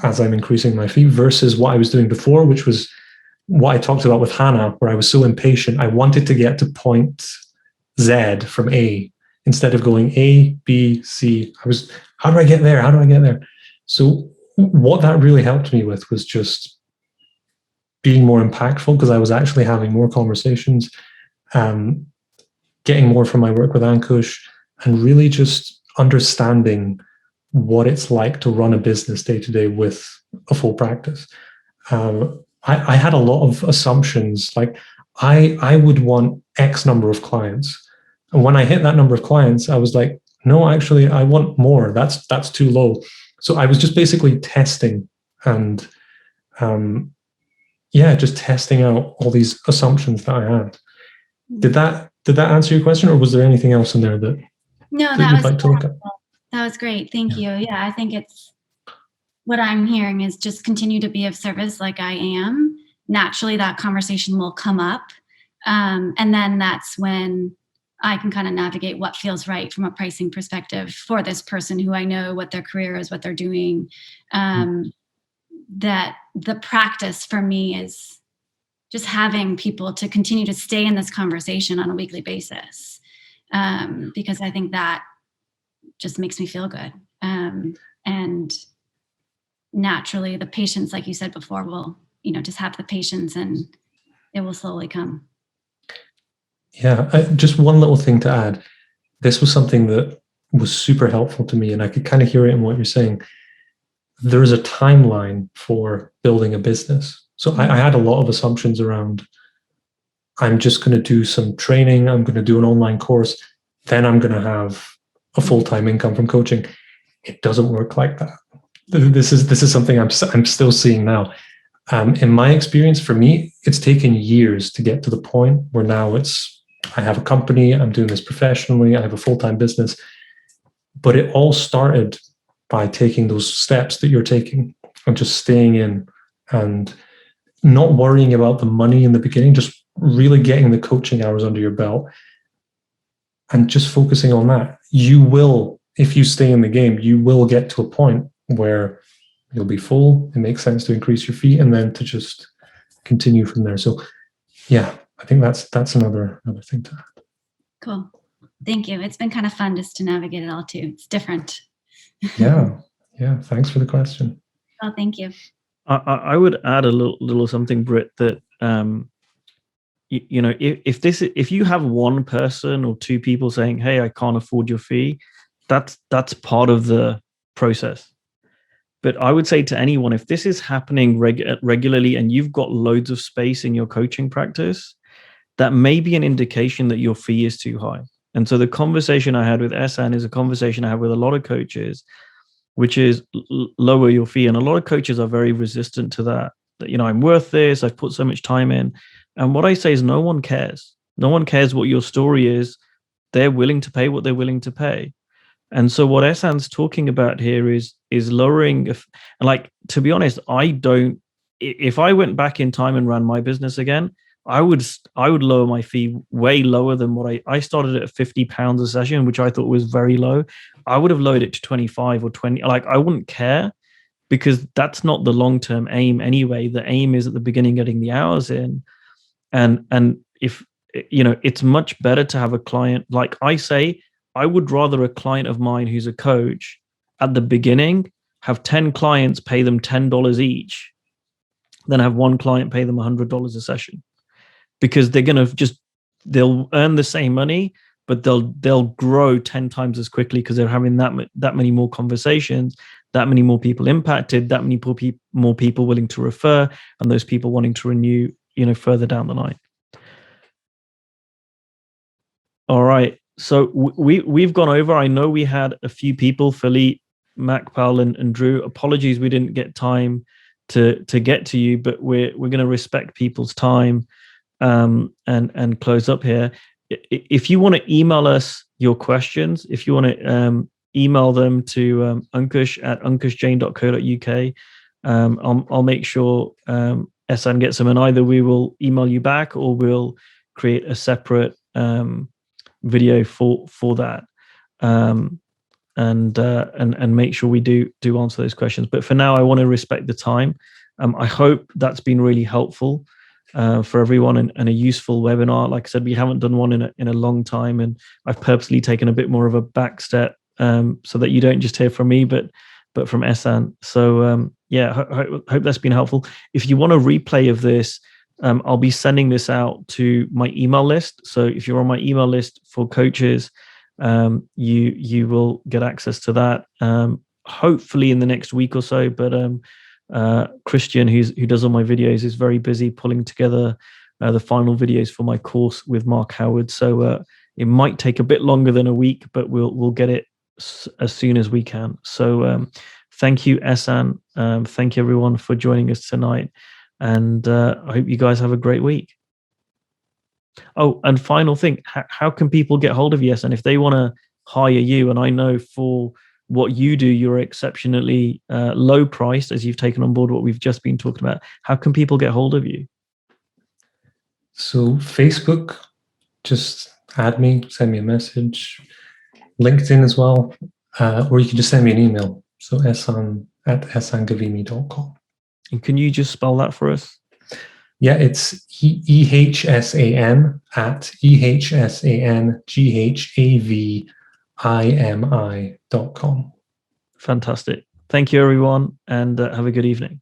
Speaker 2: as I'm increasing my fee versus what I was doing before, which was what I talked about with Hannah, where I was so impatient. I wanted to get to point Z from A instead of going A, B, C. How do I get there? How do I get there? So what that really helped me with was just being more impactful because I was actually having more conversations, getting more from my work with Ankush, and really just understanding what it's like to run a business day to day with a full practice. I had a lot of assumptions. Like I would want X number of clients. And when I hit that number of clients, I was like, no, actually, I want more. That's too low. So I was just basically testing and just testing out all these assumptions that I had. Did that answer your question, or was there anything else in there that you'd like to look at?
Speaker 6: That was great. Thank you. Yeah, I think it's what I'm hearing is just continue to be of service like I am. Naturally, that conversation will come up. And then that's when I can kind of navigate what feels right from a pricing perspective for this person who I know what their career is, what they're doing. That the practice for me is just having people to continue to stay in this conversation on a weekly basis. Because I think that just makes me feel good. And naturally the patience, like you said before, will, just have the patience and it will slowly come.
Speaker 2: Yeah, just one little thing to add. This was something that was super helpful to me, and I could kind of hear it in what you're saying. There is a timeline for building a business. So I had a lot of assumptions around, I'm just going to do some training, I'm going to do an online course, then I'm going to have a full-time income from coaching. It doesn't work like that. This is something I'm still seeing now. In my experience, for me, it's taken years to get to the point where now I have a company, I'm doing this professionally, I have a full-time business. But it all started by taking those steps that you're taking and just staying in and not worrying about the money in the beginning, just really getting the coaching hours under your belt and just focusing on that. You will, if you stay in the game, you will get to a point where you'll be full. It makes sense to increase your fee and then to just continue from there. So yeah, I think that's another thing to add.
Speaker 6: Cool. Thank you. It's been kind of fun just to navigate it all too. It's different.
Speaker 2: Yeah. Thanks for the question.
Speaker 6: Oh, thank you.
Speaker 1: I would add a little something, Britt, that if you have one person or two people saying, "Hey, I can't afford your fee," that's part of the process. But I would say to anyone, if this is happening regularly and you've got loads of space in your coaching practice, that may be an indication that your fee is too high. And so the conversation I had with Ehsan is a conversation I have with a lot of coaches, which is lower your fee. And a lot of coaches are very resistant to that, I'm worth this, I've put so much time in. And what I say is no one cares. No one cares what your story is. They're willing to pay what they're willing to pay. And so what Ehsan's talking about here is lowering, like, to be honest, if I went back in time and ran my business again, I would lower my fee way lower than what I started at £50 a session, which I thought was very low. I would have lowered it to 25 or 20. Like, I wouldn't care, because that's not the long-term aim anyway. The aim is at the beginning getting the hours in. And if, it's much better to have a client, like I say, I would rather a client of mine who's a coach at the beginning have 10 clients, pay them $10 each, than have one client pay them $100 a session. Because they're going to they'll earn the same money, but they'll grow 10 times as quickly because they're having that many more conversations, that many more people impacted, that many more people willing to refer, and those people wanting to renew, further down the line. All right. So we've gone over. I know we had a few people, Philippe, Mac, Paul, and Drew. Apologies, we didn't get time to get to you, but we're going to respect people's time. And close up here. If you want to email us your questions, if you want to email them to ankush@ankushjain.co.uk, I'll make sure Ehsan gets them, and either we will email you back or we'll create a separate video for that, and make sure we do answer those questions. But for now, I want to respect the time. I hope that's been really helpful for everyone, and a useful webinar. Like I said, we haven't done one in a long time, and I've purposely taken a bit more of a back step so that you don't just hear from me, but from Ehsan. So hope that's been helpful. If you want a replay of this, I'll be sending this out to my email list. So if you're on my email list for coaches, you will get access to that hopefully in the next week or so. But Christian, who does all my videos, is very busy pulling together the final videos for my course with Mark Howard. So it might take a bit longer than a week, but we'll get it as soon as we can. So thank you, Ehsan. Thank you, everyone, for joining us tonight. And I hope you guys have a great week. Oh, and final thing, how can people get hold of you, Ehsan, if they want to hire you? And I know for what you do, you're exceptionally low priced, as you've taken on board what we've just been talking about. How can people get hold of you?
Speaker 2: So Facebook, just add me, send me a message. LinkedIn as well, or you can just send me an email. So ehsan@ehsangavimi.com.
Speaker 1: And can you just spell that for us?
Speaker 2: Yeah, it's EHSAN@EHSANGHAVIMI.com.
Speaker 1: Fantastic. Thank you, everyone, and have a good evening.